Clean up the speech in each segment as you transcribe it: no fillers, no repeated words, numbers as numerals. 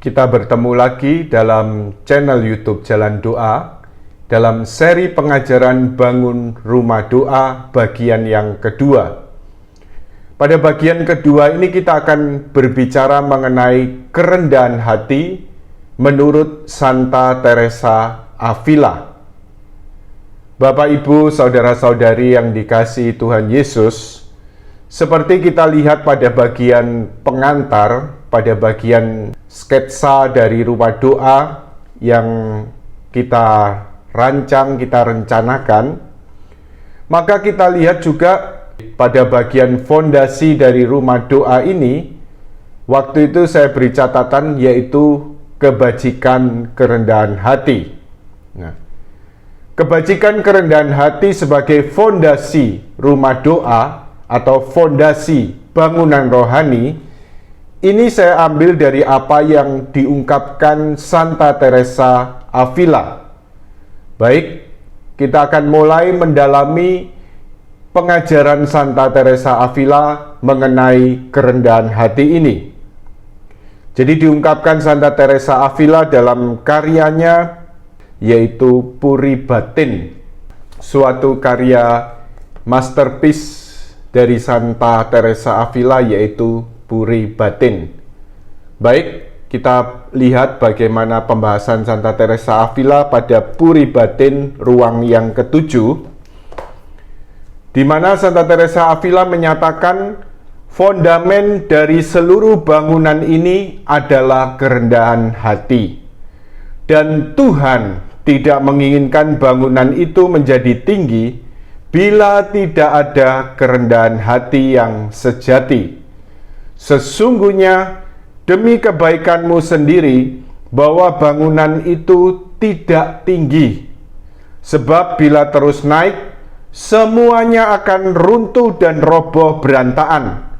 Kita bertemu lagi dalam channel YouTube Jalan Doa dalam seri pengajaran Bangun Rumah Doa bagian yang kedua. Pada bagian kedua ini kita akan berbicara mengenai kerendahan hati menurut Santa Teresa Avila. Bapak, Ibu, saudara-saudari yang dikasihi Tuhan Yesus, seperti kita lihat pada bagian pengantar, pada bagian sketsa dari rumah doa yang kita rancang, kita rencanakan, maka kita lihat juga pada bagian fondasi dari rumah doa ini, waktu itu saya beri catatan yaitu kebajikan kerendahan hati. Nah, kebajikan kerendahan hati sebagai fondasi rumah doa atau fondasi bangunan rohani, ini saya ambil dari apa yang diungkapkan Santa Teresa Avila. Baik, kita akan mulai mendalami pengajaran Santa Teresa Avila mengenai kerendahan hati ini. Jadi diungkapkan Santa Teresa Avila dalam karyanya yaitu Puri Batin, suatu karya masterpiece dari Santa Teresa Avila yaitu Puri Batin. Baik, kita lihat bagaimana pembahasan Santa Teresa Avila pada Puri Batin ruang yang ketujuh, di mana Santa Teresa Avila menyatakan fondamen dari seluruh bangunan ini adalah kerendahan hati. Dan Tuhan tidak menginginkan bangunan itu menjadi tinggi bila tidak ada kerendahan hati yang sejati. Sesungguhnya demi kebaikanmu sendiri bahwa bangunan itu tidak tinggi. Sebab bila terus naik, semuanya akan runtuh dan roboh berantakan.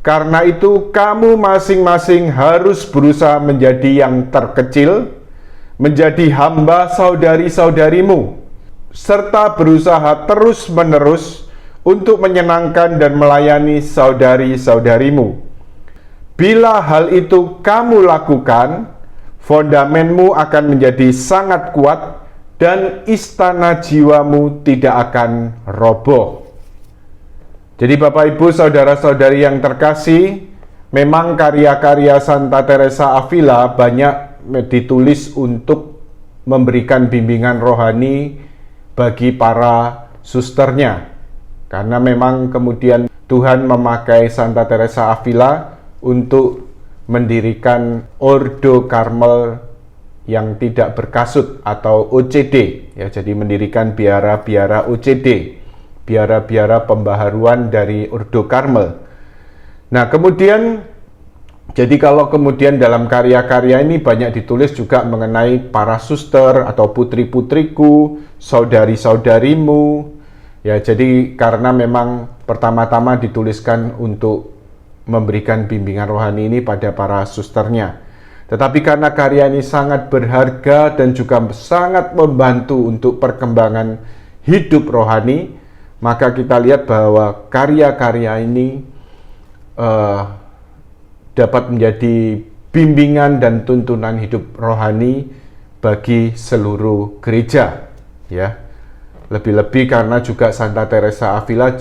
Karena itu kamu masing-masing harus berusaha menjadi yang terkecil, menjadi hamba saudari-saudarimu, serta berusaha terus-menerus untuk menyenangkan dan melayani saudari-saudarimu. Bila hal itu kamu lakukan, fondamenmu akan menjadi sangat kuat dan istana jiwamu tidak akan roboh. Jadi Bapak, Ibu, saudara-saudari yang terkasih, memang karya-karya Santa Teresa Avila banyak ditulis untuk memberikan bimbingan rohani bagi para susternya. Karena memang kemudian Tuhan memakai Santa Teresa Avila untuk mendirikan Ordo Karmel yang tidak berkasut atau OCD, ya, jadi mendirikan biara-biara OCD, biara-biara pembaharuan dari Ordo Karmel. Nah, kemudian jadi kalau kemudian dalam karya-karya ini banyak ditulis juga mengenai para suster atau putri-putriku, saudari-saudarimu, ya, jadi karena memang pertama-tama dituliskan untuk memberikan bimbingan rohani ini pada para susternya. Tetapi karena karya ini sangat berharga dan juga sangat membantu untuk perkembangan hidup rohani, maka kita lihat bahwa karya-karya ini dapat menjadi bimbingan dan tuntunan hidup rohani bagi seluruh gereja, ya. Lebih-lebih karena juga Santa Teresa Avila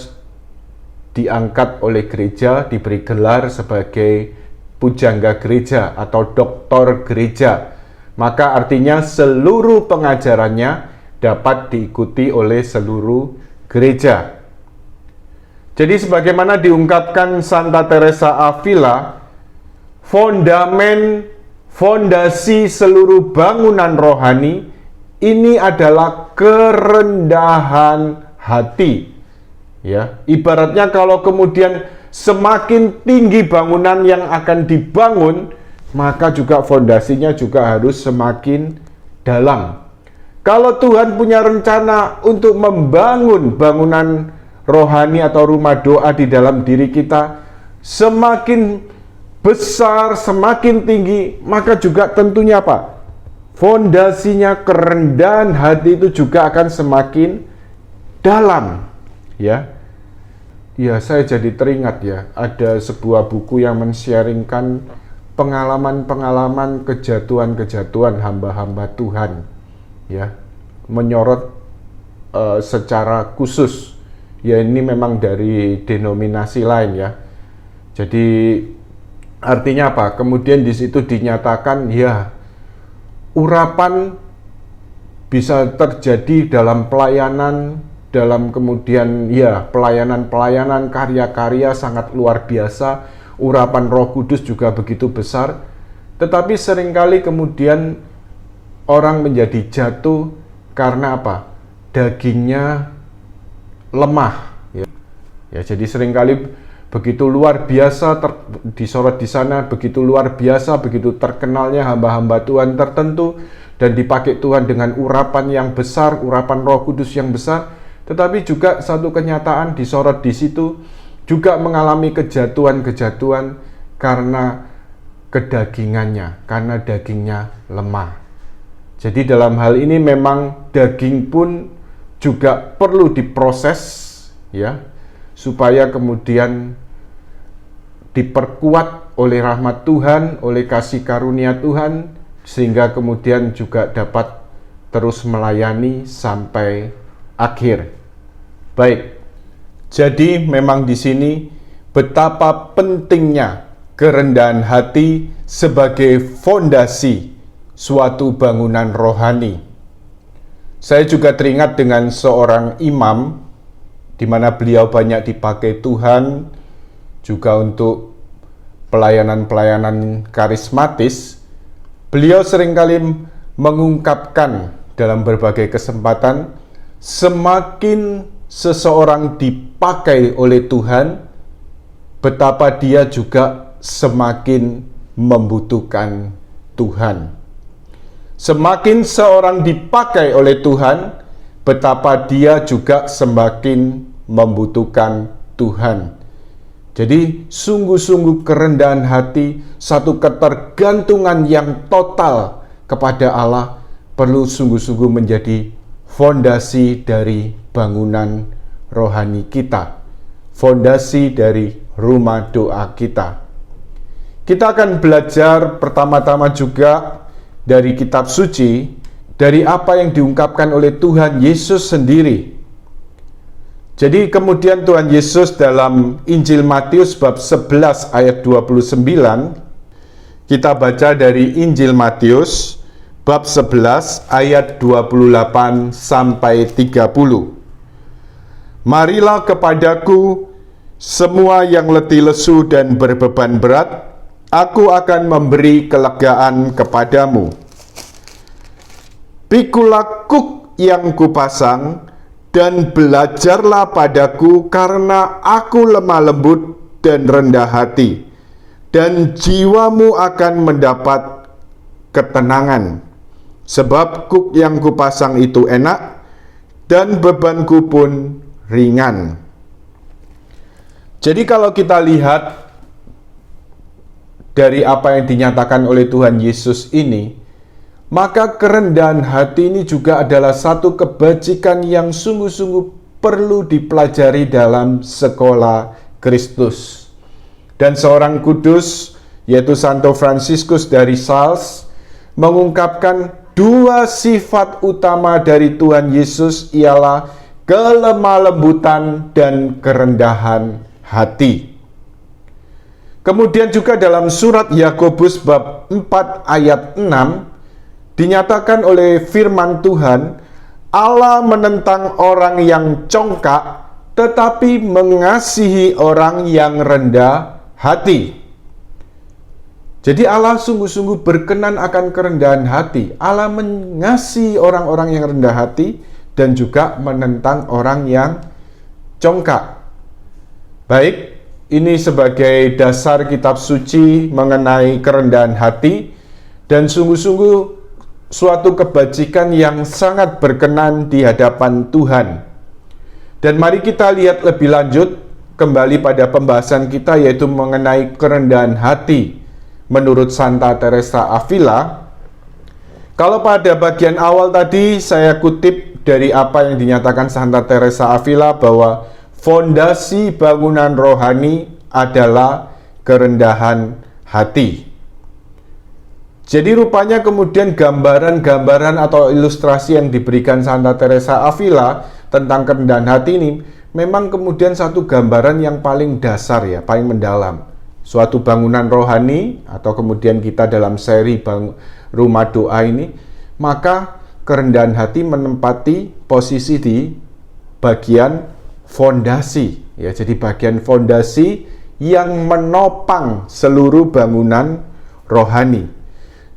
diangkat oleh gereja, diberi gelar sebagai pujangga gereja atau doktor gereja. Maka artinya seluruh pengajarannya dapat diikuti oleh seluruh gereja. Jadi sebagaimana diungkapkan Santa Teresa Avila, fondasi seluruh bangunan rohani ini adalah kerendahan hati. Ya, ibaratnya kalau kemudian semakin tinggi bangunan yang akan dibangun, maka juga fondasinya juga harus semakin dalam. Kalau Tuhan punya rencana untuk membangun bangunan rohani atau rumah doa di dalam diri kita, semakin besar, semakin tinggi, maka juga tentunya apa? Fondasinya, kerendahan hati itu juga akan semakin dalam. Ya, saya jadi teringat ya, ada sebuah buku yang men-sharingkan pengalaman-pengalaman kejatuhan-kejatuhan hamba-hamba Tuhan, ya, menyorot secara khusus. Ya, ini memang dari denominasi lain, ya. Jadi artinya apa? Kemudian di situ dinyatakan, ya, urapan bisa terjadi dalam pelayanan, dalam kemudian, ya, pelayanan-pelayanan, karya-karya sangat luar biasa, urapan Roh Kudus juga begitu besar, tetapi seringkali kemudian orang menjadi jatuh karena apa? Dagingnya lemah, ya. Ya, jadi seringkali begitu luar biasa disorot di sana, begitu luar biasa, begitu terkenalnya hamba-hamba Tuhan tertentu dan dipakai Tuhan dengan urapan yang besar, urapan Roh Kudus yang besar, tetapi juga satu kenyataan disorot di situ juga mengalami kejatuhan-kejatuhan karena kedagingannya, karena dagingnya lemah. Jadi dalam hal ini memang daging pun juga perlu diproses, ya, supaya kemudian diperkuat oleh rahmat Tuhan, oleh kasih karunia Tuhan, sehingga kemudian juga dapat terus melayani sampai akhir. Baik, jadi memang di sini betapa pentingnya kerendahan hati sebagai fondasi suatu bangunan rohani. Saya juga teringat dengan seorang imam, di mana beliau banyak dipakai Tuhan, juga untuk pelayanan-pelayanan karismatis. Beliau seringkali mengungkapkan dalam berbagai kesempatan, semakin seseorang dipakai oleh Tuhan, betapa dia juga semakin membutuhkan Tuhan. Semakin seorang dipakai oleh Tuhan, betapa dia juga semakin membutuhkan Tuhan. Jadi sungguh-sungguh kerendahan hati, satu ketergantungan yang total kepada Allah perlu sungguh-sungguh menjadi fondasi dari bangunan rohani kita, fondasi dari rumah doa kita. Kita akan belajar pertama-tama juga dari kitab suci, dari apa yang diungkapkan oleh Tuhan Yesus sendiri. Jadi kemudian Tuhan Yesus dalam Injil Matius bab 11 ayat 29, kita baca dari Injil Matius bab 11 ayat 28 sampai 30. Marilah kepadaku semua yang letih lesu dan berbeban berat, aku akan memberi kelegaan kepadamu. Pikulah kuk yang kupasang, dan belajarlah padaku, karena aku lemah lembut dan rendah hati, dan jiwamu akan mendapat ketenangan. Sebab kuk yang kupasang itu enak, dan bebanku pun ringan. Jadi kalau kita lihat dari apa yang dinyatakan oleh Tuhan Yesus ini, maka kerendahan hati ini juga adalah satu kebajikan yang sungguh-sungguh perlu dipelajari dalam sekolah Kristus. Dan seorang kudus, yaitu Santo Fransiskus dari Sales, mengungkapkan dua sifat utama dari Tuhan Yesus ialah kelemah lembutan dan kerendahan hati. Kemudian juga dalam surat Yakobus bab 4 ayat 6, dinyatakan oleh firman Tuhan, Allah menentang orang yang congkak, tetapi mengasihi orang yang rendah hati. Jadi Allah sungguh-sungguh berkenan akan kerendahan hati. Allah mengasihi orang-orang yang rendah hati dan juga menentang orang yang congkak. Baik, ini sebagai dasar kitab suci mengenai kerendahan hati, dan sungguh-sungguh suatu kebajikan yang sangat berkenan di hadapan Tuhan. Dan mari kita lihat lebih lanjut kembali pada pembahasan kita, yaitu mengenai kerendahan hati menurut Santa Teresa Avila. Kalau pada bagian awal tadi saya kutip dari apa yang dinyatakan Santa Teresa Avila, bahwa fondasi bangunan rohani adalah kerendahan hati. Jadi rupanya kemudian gambaran-gambaran atau ilustrasi yang diberikan Santa Teresa Avila tentang kerendahan hati ini memang kemudian satu gambaran yang paling dasar ya, paling mendalam. Suatu bangunan rohani atau kemudian kita dalam seri rumah doa ini, maka kerendahan hati menempati posisi di bagian fondasi ya. Jadi bagian fondasi yang menopang seluruh bangunan rohani.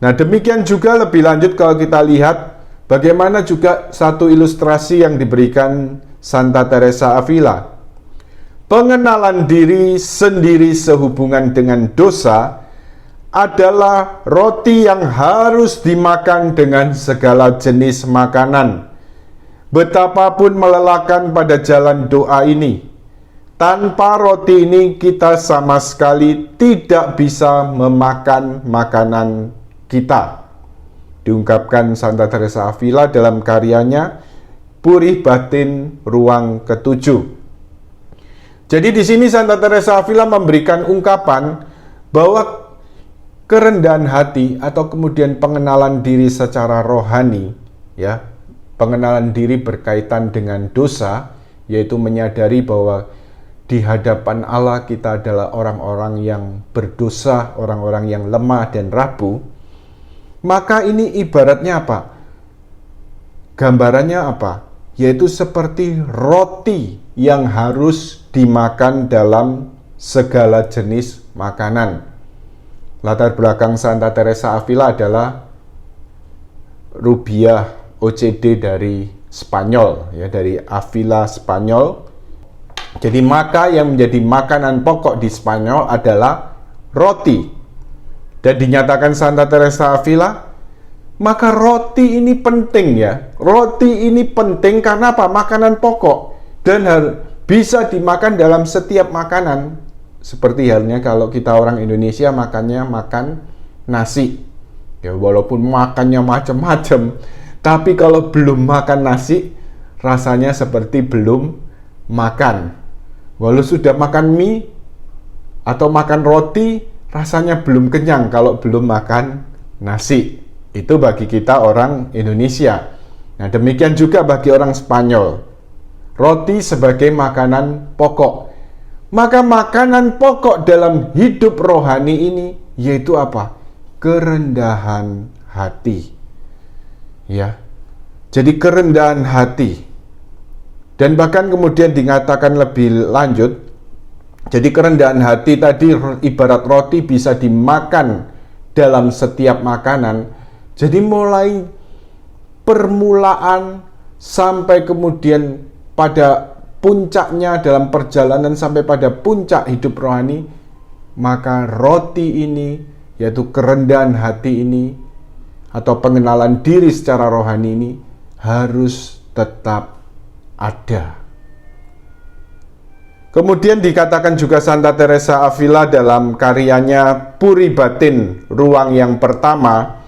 Nah, demikian juga lebih lanjut kalau kita lihat bagaimana juga satu ilustrasi yang diberikan Santa Teresa Avila. Pengenalan diri sendiri sehubungan dengan dosa adalah roti yang harus dimakan dengan segala jenis makanan. Betapapun melelahkan pada jalan doa ini, tanpa roti ini kita sama sekali tidak bisa memakan makanan kita. Diungkapkan Santa Teresa Avila dalam karyanya Purih Batin Ruang Ketujuh. Jadi di sini Santa Teresa Avila memberikan ungkapan bahwa kerendahan hati atau kemudian pengenalan diri secara rohani ya, pengenalan diri berkaitan dengan dosa, yaitu menyadari bahwa di hadapan Allah kita adalah orang-orang yang berdosa, orang-orang yang lemah dan rapuh. Maka ini ibaratnya apa? Gambarannya apa? Yaitu seperti roti yang harus dimakan dalam segala jenis makanan. Latar belakang Santa Teresa Avila adalah Rubiah OCD dari Spanyol, ya, dari Avila Spanyol. Jadi maka yang menjadi makanan pokok di Spanyol adalah roti. Dan dinyatakan Santa Teresa Avila, maka roti ini penting ya. Roti ini penting karena apa? Makanan pokok. Dan bisa dimakan dalam setiap makanan. Seperti halnya kalau kita orang Indonesia makannya makan nasi. Ya walaupun makannya macam-macam, tapi kalau belum makan nasi, rasanya seperti belum makan. Walau sudah makan mie atau makan roti, rasanya belum kenyang kalau belum makan nasi. Itu bagi kita orang Indonesia. Nah, demikian juga bagi orang Spanyol. Roti sebagai makanan pokok. Maka makanan pokok dalam hidup rohani ini yaitu apa? Kerendahan hati. Ya. Jadi kerendahan hati. Dan bahkan kemudian dikatakan lebih lanjut, jadi kerendahan hati tadi ibarat roti bisa dimakan dalam setiap makanan. Jadi mulai permulaan sampai kemudian pada puncaknya dalam perjalanan sampai pada puncak hidup rohani, maka roti ini, yaitu kerendahan hati ini atau pengenalan diri secara rohani ini harus tetap ada. Kemudian dikatakan juga Santa Teresa Avila dalam karyanya Purih Batin Ruang yang Pertama,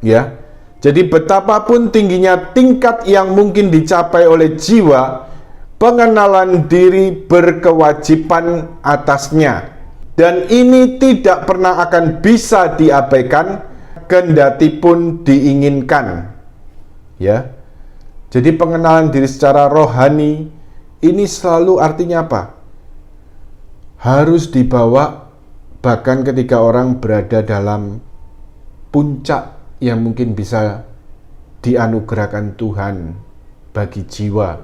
ya. Jadi betapapun tingginya tingkat yang mungkin dicapai oleh jiwa, pengenalan diri berkewajiban atasnya. Dan ini tidak pernah akan bisa diabaikan, kendati pun diinginkan. Ya. Jadi pengenalan diri secara rohani ini selalu artinya apa? Harus dibawa bahkan ketika orang berada dalam puncak yang mungkin bisa dianugerahkan Tuhan bagi jiwa.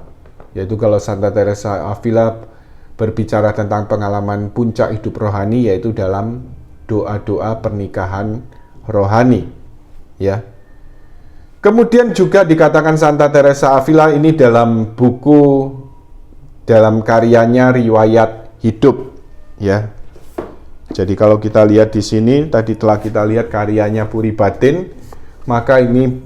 Yaitu kalau Santa Teresa Avila berbicara tentang pengalaman puncak hidup rohani, yaitu dalam doa-doa pernikahan rohani. Ya. Kemudian juga dikatakan Santa Teresa Avila ini dalam karyanya Riwayat Hidup, ya. Jadi kalau kita lihat di sini, tadi telah kita lihat karyanya Purih Batin, maka ini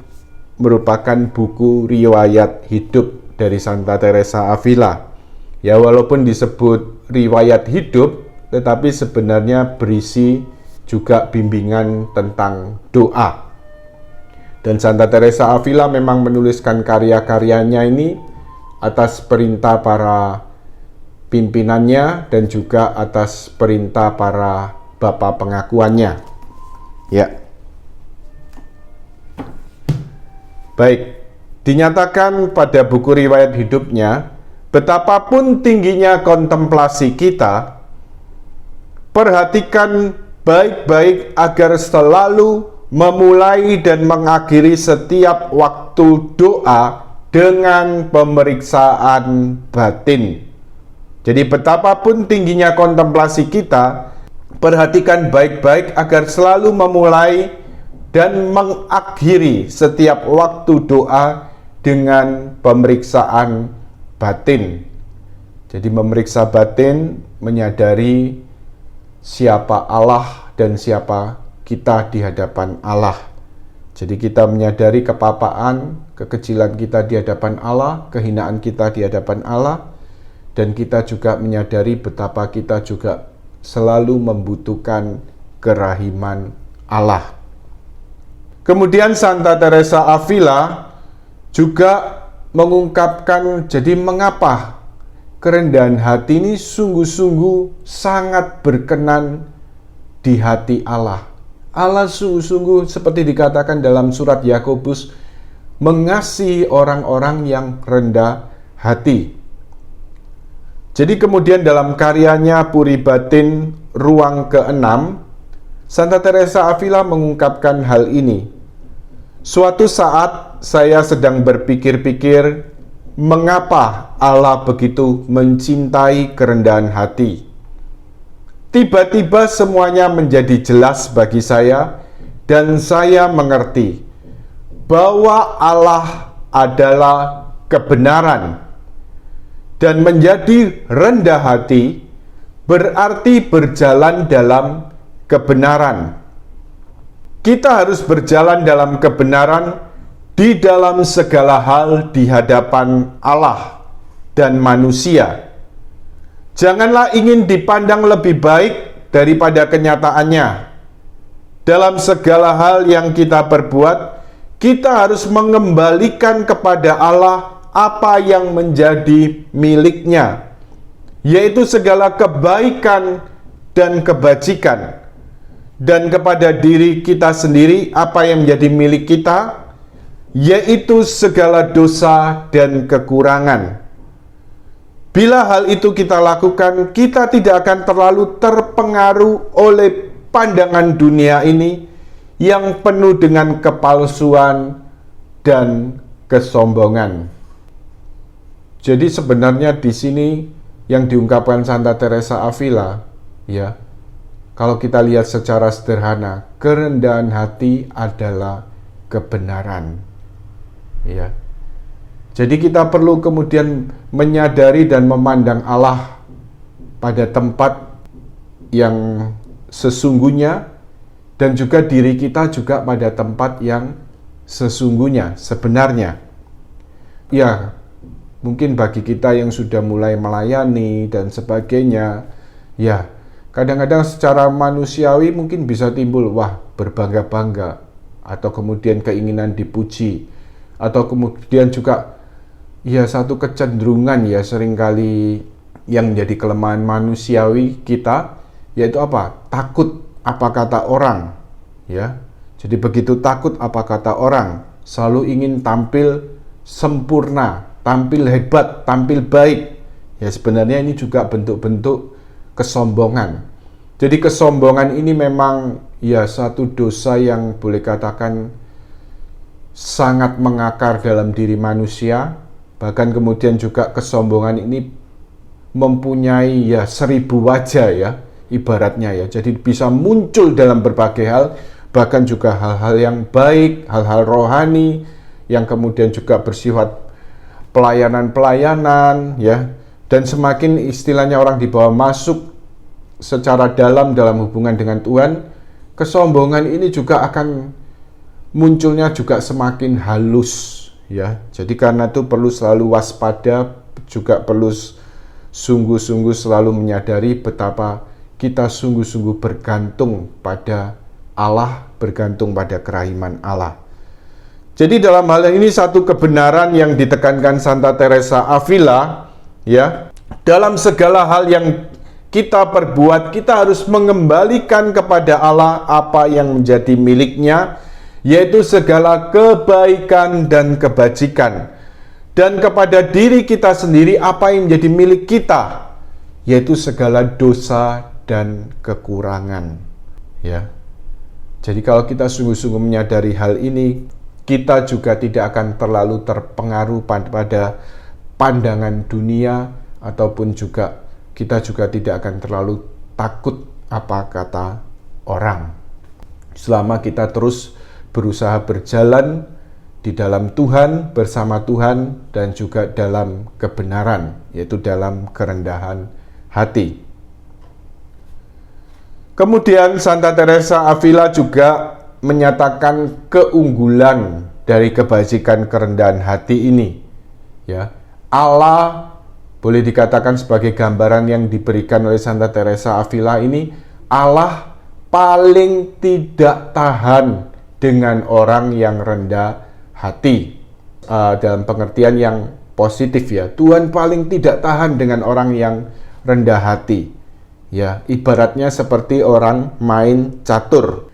merupakan buku Riwayat Hidup dari Santa Teresa Avila. Ya, walaupun disebut Riwayat Hidup, tetapi sebenarnya berisi juga bimbingan tentang doa. Dan Santa Teresa Avila memang menuliskan karya-karyanya ini atas perintah para pimpinannya dan juga atas perintah para bapa pengakuannya. Ya. Baik, dinyatakan pada buku riwayat hidupnya, betapapun tingginya kontemplasi kita, perhatikan baik-baik agar selalu memulai dan mengakhiri setiap waktu doa dengan pemeriksaan batin. Jadi betapapun tingginya kontemplasi kita, perhatikan baik-baik agar selalu memulai dan mengakhiri setiap waktu doa dengan pemeriksaan batin. Jadi memeriksa batin, menyadari siapa Allah dan siapa kita di hadapan Allah. Jadi kita menyadari kepapaan, kekecilan kita di hadapan Allah, kehinaan kita di hadapan Allah, dan kita juga menyadari betapa kita juga selalu membutuhkan kerahiman Allah. Kemudian Santa Teresa Avila juga mengungkapkan, jadi mengapa kerendahan hati ini sungguh-sungguh sangat berkenan di hati Allah. Allah sungguh-sungguh seperti dikatakan dalam surat Yakobus, mengasihi orang-orang yang rendah hati. Jadi kemudian dalam karyanya Puri Batin Ruang ke-6, Santa Teresa Avila mengungkapkan hal ini. Suatu saat saya sedang berpikir-pikir, mengapa Allah begitu mencintai kerendahan hati. Tiba-tiba semuanya menjadi jelas bagi saya, dan saya mengerti bahwa Allah adalah kebenaran. Dan menjadi rendah hati berarti berjalan dalam kebenaran. Kita harus berjalan dalam kebenaran di dalam segala hal di hadapan Allah dan manusia. Janganlah ingin dipandang lebih baik daripada kenyataannya. Dalam segala hal yang kita perbuat, kita harus mengembalikan kepada Allah apa yang menjadi miliknya, yaitu segala kebaikan dan kebajikan. Dan kepada diri kita sendiri, apa yang menjadi milik kita, yaitu segala dosa dan kekurangan. Bila hal itu kita lakukan, kita tidak akan terlalu terpengaruh oleh pandangan dunia ini yang penuh dengan kepalsuan dan kesombongan. Jadi sebenarnya di sini yang diungkapkan Santa Teresa Avila, ya, kalau kita lihat secara sederhana, kerendahan hati adalah kebenaran. Ya. Jadi kita perlu kemudian menyadari dan memandang Allah pada tempat yang sesungguhnya, dan juga diri kita juga pada tempat yang sesungguhnya, sebenarnya. Ya, mungkin bagi kita yang sudah mulai melayani dan sebagainya, ya, kadang-kadang secara manusiawi mungkin bisa timbul, wah, berbangga-bangga, atau kemudian keinginan dipuji, atau kemudian juga, ya, satu kecenderungan ya seringkali yang menjadi kelemahan manusiawi kita, yaitu apa? Takut apa kata orang, ya. Jadi begitu takut apa kata orang, selalu ingin tampil sempurna, tampil hebat, tampil baik. Ya, sebenarnya ini juga bentuk-bentuk kesombongan. Jadi kesombongan ini memang ya satu dosa yang boleh katakan sangat mengakar dalam diri manusia. Bahkan kemudian juga kesombongan ini mempunyai ya 1000 wajah ya, ibaratnya ya. Jadi bisa muncul dalam berbagai hal, bahkan juga hal-hal yang baik, hal-hal rohani yang kemudian juga bersifat pelayanan-pelayanan ya, dan semakin istilahnya orang dibawa masuk secara dalam hubungan dengan Tuhan, kesombongan ini juga akan munculnya juga semakin halus ya. Jadi karena itu perlu selalu waspada, juga perlu sungguh-sungguh selalu menyadari betapa kita sungguh-sungguh bergantung pada Allah, bergantung pada kerahiman Allah. Jadi dalam hal ini satu kebenaran yang ditekankan Santa Teresa Avila ya, dalam segala hal yang kita perbuat, kita harus mengembalikan kepada Allah apa yang menjadi miliknya, yaitu segala kebaikan dan kebajikan. Dan kepada diri kita sendiri apa yang menjadi milik kita, yaitu segala dosa dan kekurangan. Ya. Jadi kalau kita sungguh-sungguh menyadari hal ini, kita juga tidak akan terlalu terpengaruh pada pandangan dunia, ataupun juga kita juga tidak akan terlalu takut apa kata orang. Selama kita terus berusaha berjalan di dalam Tuhan, bersama Tuhan, dan juga dalam kebenaran, yaitu dalam kerendahan hati. Kemudian Santa Teresa Avila juga menyatakan keunggulan dari kebajikan kerendahan hati ini. Ya, Allah boleh dikatakan sebagai gambaran yang diberikan oleh Santa Teresa Avila ini, Allah paling tidak tahan dengan orang yang rendah hati. Dalam pengertian yang positif ya, Tuhan paling tidak tahan dengan orang yang rendah hati. Ya, ibaratnya seperti orang main catur.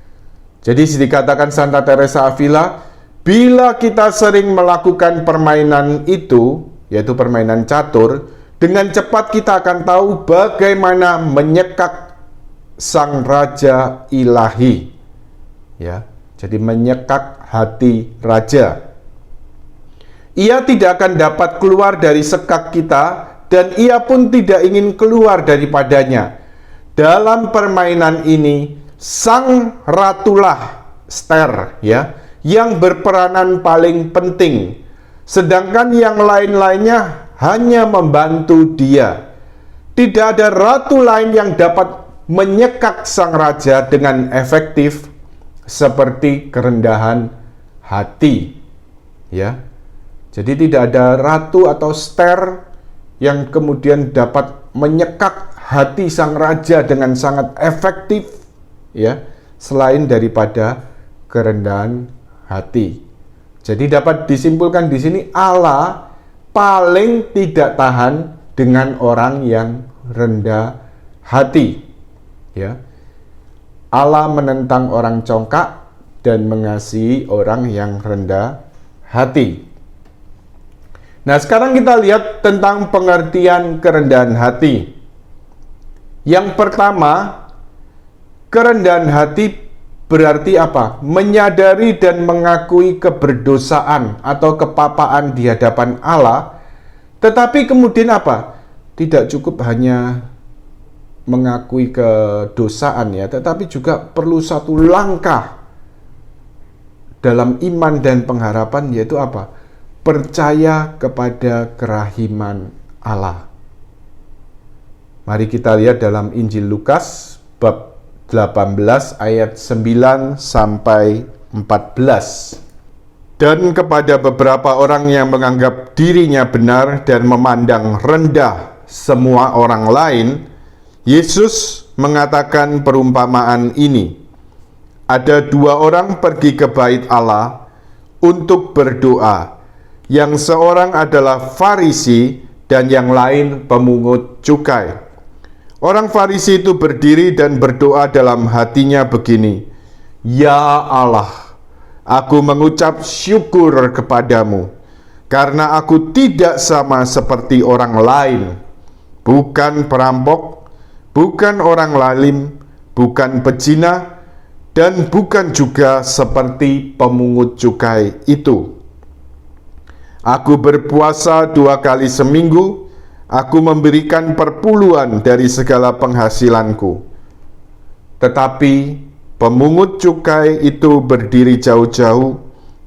Jadi dikatakan Santa Teresa Avila, bila kita sering melakukan permainan itu, yaitu permainan catur, dengan cepat kita akan tahu bagaimana menyekak sang raja ilahi. Ya, jadi menyekak hati raja. Ia tidak akan dapat keluar dari sekak kita, dan ia pun tidak ingin keluar daripadanya. Dalam permainan ini, sang ratulah Ster, ya, yang berperanan paling penting, sedangkan yang lain-lainnya hanya membantu dia. Tidak ada ratu lain yang dapat menyekak sang raja dengan efektif seperti kerendahan hati. Ya. Jadi tidak ada ratu atau Ster yang kemudian dapat menyekak hati sang raja dengan sangat efektif, ya, selain daripada kerendahan hati. Jadi dapat disimpulkan di sini Allah paling tidak tahan dengan orang yang rendah hati. Ya. Allah menentang orang congkak dan mengasihi orang yang rendah hati. Nah, sekarang kita lihat tentang pengertian kerendahan hati. Yang pertama, kerendahan hati berarti apa? Menyadari dan mengakui keberdosaan atau kepapaan di hadapan Allah, tetapi kemudian apa? Tidak cukup hanya mengakui kedosaan ya, tetapi juga perlu satu langkah dalam iman dan pengharapan, yaitu apa? Percaya kepada kerahiman Allah. Mari kita lihat dalam Injil Lukas bab 18 ayat 9 sampai 14. Dan kepada beberapa orang yang menganggap dirinya benar dan memandang rendah semua orang lain, Yesus mengatakan perumpamaan ini. Ada dua orang pergi ke bait Allah untuk berdoa. Yang seorang adalah Farisi dan yang lain pemungut cukai. Orang Farisi itu berdiri dan berdoa dalam hatinya begini, "Ya Allah, aku mengucap syukur kepadamu, karena aku tidak sama seperti orang lain, bukan perampok, bukan orang lalim, bukan pezina, dan bukan juga seperti pemungut cukai itu. Aku berpuasa 2 kali seminggu, aku memberikan perpuluhan dari segala penghasilanku." Tetapi pemungut cukai itu berdiri jauh-jauh,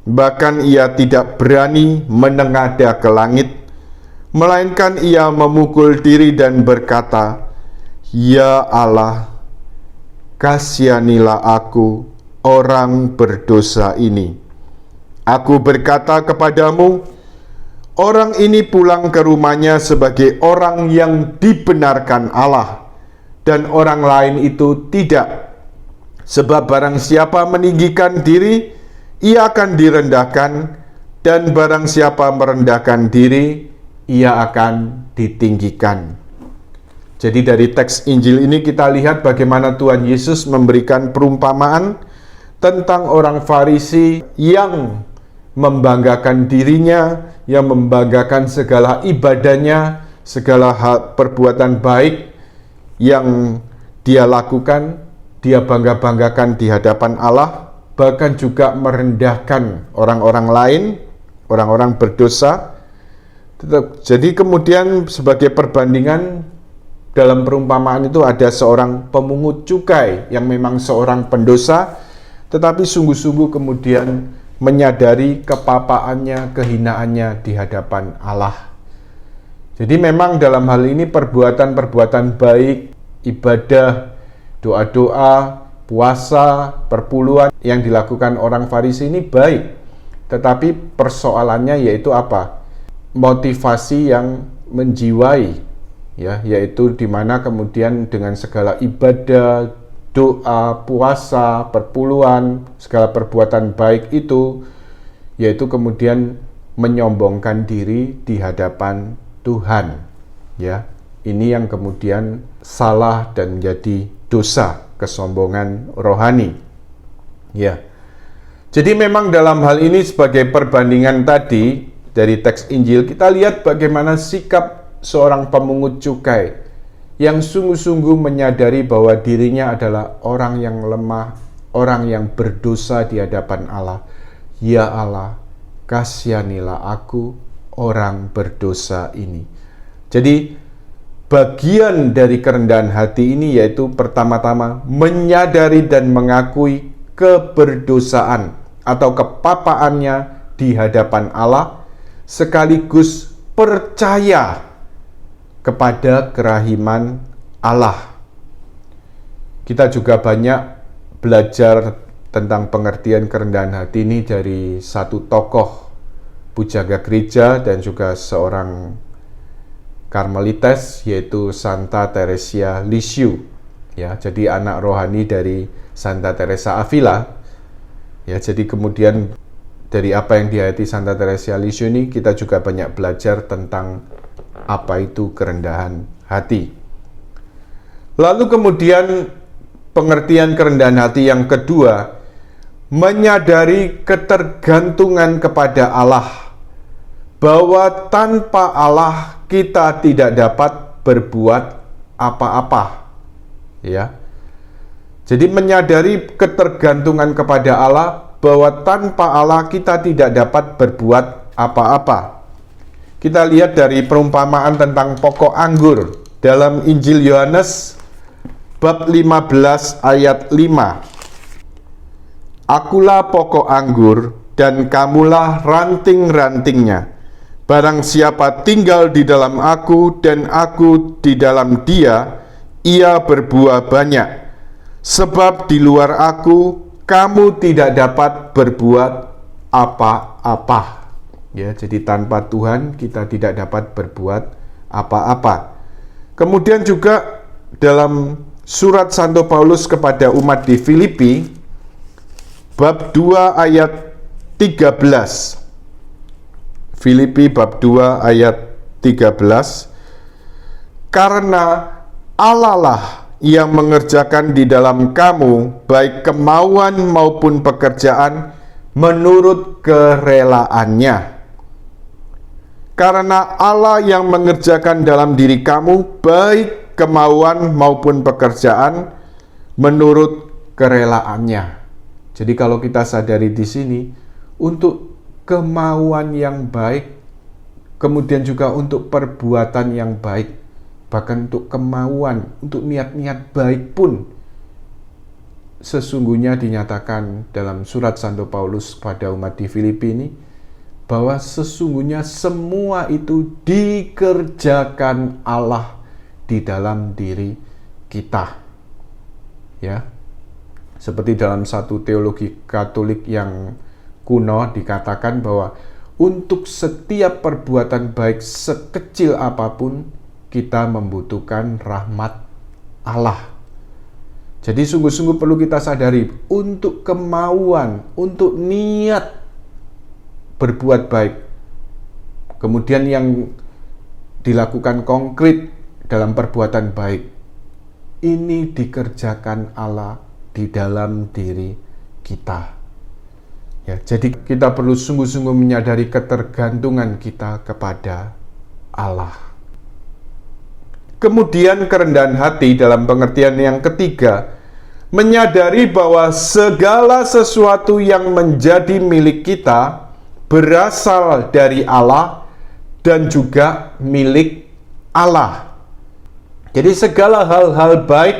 bahkan ia tidak berani menengadah ke langit, melainkan ia memukul diri dan berkata, "Ya Allah, kasihanilah aku, orang berdosa ini. Aku berkata kepadamu, orang ini pulang ke rumahnya sebagai orang yang dibenarkan Allah, dan orang lain itu tidak. Sebab barang siapa meninggikan diri, ia akan direndahkan, dan barang siapa merendahkan diri, ia akan ditinggikan." Jadi dari teks Injil ini kita lihat bagaimana Tuhan Yesus memberikan perumpamaan tentang orang Farisi yang membanggakan dirinya, yang membanggakan segala ibadahnya, segala hal perbuatan baik yang dia lakukan, dia bangga-banggakan di hadapan Allah, bahkan juga merendahkan orang-orang lain, orang-orang berdosa. Jadi kemudian sebagai perbandingan dalam perumpamaan itu ada seorang pemungut cukai yang memang seorang pendosa, tetapi sungguh-sungguh kemudian menyadari kepapaannya, kehinaannya di hadapan Allah. Jadi memang dalam hal ini perbuatan-perbuatan baik, ibadah, doa-doa, puasa, perpuluhan yang dilakukan orang Farisi ini baik. Tetapi persoalannya yaitu apa? Motivasi yang menjiwai, ya, yaitu di mana kemudian dengan segala ibadah, doa, puasa, perpuluhan, segala perbuatan baik itu, yaitu kemudian menyombongkan diri di hadapan Tuhan, ya. Ini yang kemudian salah dan menjadi dosa, kesombongan rohani, ya. Jadi memang dalam hal ini sebagai perbandingan tadi dari teks Injil, kita lihat bagaimana sikap seorang pemungut cukai yang sungguh-sungguh menyadari bahwa dirinya adalah orang yang lemah, orang yang berdosa di hadapan Allah. Ya Allah, kasihanilah aku, orang berdosa ini. Jadi bagian dari kerendahan hati ini yaitu pertama-tama menyadari dan mengakui keberdosaan atau kepapaannya di hadapan Allah, sekaligus percaya kepada kerahiman Allah. Kita juga banyak belajar tentang pengertian kerendahan hati ini dari satu tokoh pujaga gereja dan juga seorang Karmelites, yaitu Santa Teresia Lisieux. Ya, jadi anak rohani dari Santa Teresa Avila. Ya, jadi kemudian dari apa yang dihayati Santa Teresia Lisieux ini kita juga banyak belajar tentang apa itu kerendahan hati. Lalu kemudian pengertian kerendahan hati yang kedua, menyadari ketergantungan kepada Allah, bahwa tanpa Allah kita tidak dapat berbuat apa-apa. Ya. Jadi menyadari ketergantungan kepada Allah, bahwa tanpa Allah kita tidak dapat berbuat apa-apa. Kita lihat dari perumpamaan tentang pokok anggur dalam Injil Yohanes bab 15 ayat 5. Akulah pokok anggur dan kamulah ranting-rantingnya. Barang siapa tinggal di dalam aku dan aku di dalam dia, ia berbuah banyak. Sebab di luar aku kamu tidak dapat berbuat apa-apa. Ya, jadi tanpa Tuhan kita tidak dapat berbuat apa-apa. Kemudian juga dalam surat Santo Paulus kepada umat di Filipi bab 2 ayat 13. Filipi bab 2 ayat 13. Karena Allah lah yang mengerjakan di dalam kamu baik kemauan maupun pekerjaan menurut kerelaannya. Karena Allah yang mengerjakan dalam diri kamu baik kemauan maupun pekerjaan menurut kerelaannya. Jadi kalau kita sadari di sini, untuk kemauan yang baik, kemudian juga untuk perbuatan yang baik, bahkan untuk kemauan, untuk niat-niat baik pun, sesungguhnya dinyatakan dalam surat Santo Paulus pada umat di Filipi ini, bahwa sesungguhnya semua itu dikerjakan Allah di dalam diri kita. Ya. Seperti dalam satu teologi Katolik yang kuno dikatakan bahwa untuk setiap perbuatan baik sekecil apapun kita membutuhkan rahmat Allah. Jadi sungguh-sungguh perlu kita sadari untuk kemauan, untuk niat berbuat baik, kemudian yang dilakukan konkret dalam perbuatan baik, ini dikerjakan Allah di dalam diri kita. Ya, jadi kita perlu sungguh-sungguh menyadari ketergantungan kita kepada Allah. Kemudian kerendahan hati dalam pengertian yang ketiga, menyadari bahwa segala sesuatu yang menjadi milik kita berasal dari Allah dan juga milik Allah. Jadi segala hal-hal baik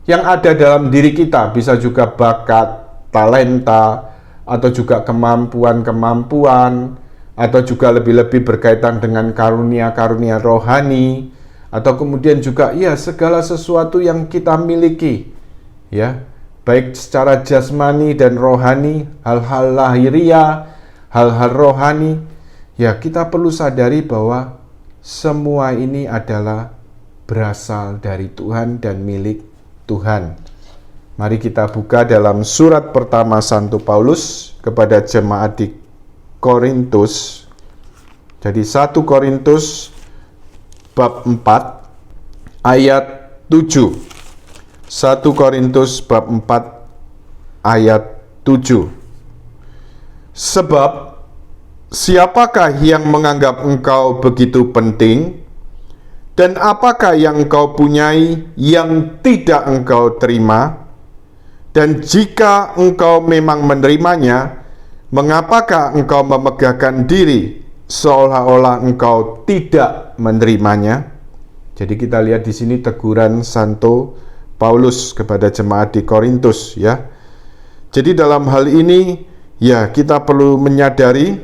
yang ada dalam diri kita, bisa juga bakat, talenta, atau juga kemampuan-kemampuan, atau juga lebih-lebih berkaitan dengan karunia-karunia rohani, atau kemudian juga ya segala sesuatu yang kita miliki, ya, baik secara jasmani dan rohani, hal-hal lahiriah, hal-hal rohani, ya kita perlu sadari bahwa semua ini adalah berasal dari Tuhan dan milik Tuhan. Mari kita buka dalam surat pertama Santo Paulus kepada jemaat di Korintus. Jadi 1 Korintus bab 4 ayat 7. 1 Korintus bab 4 ayat 7. Sebab siapakah yang menganggap engkau begitu penting, dan apakah yang engkau punyai yang tidak engkau terima? Dan jika engkau memang menerimanya, mengapakah engkau memegahkan diri seolah-olah engkau tidak menerimanya? Jadi kita lihat di sini teguran Santo Paulus kepada jemaat di Korintus, ya. Jadi dalam hal ini ya kita perlu menyadari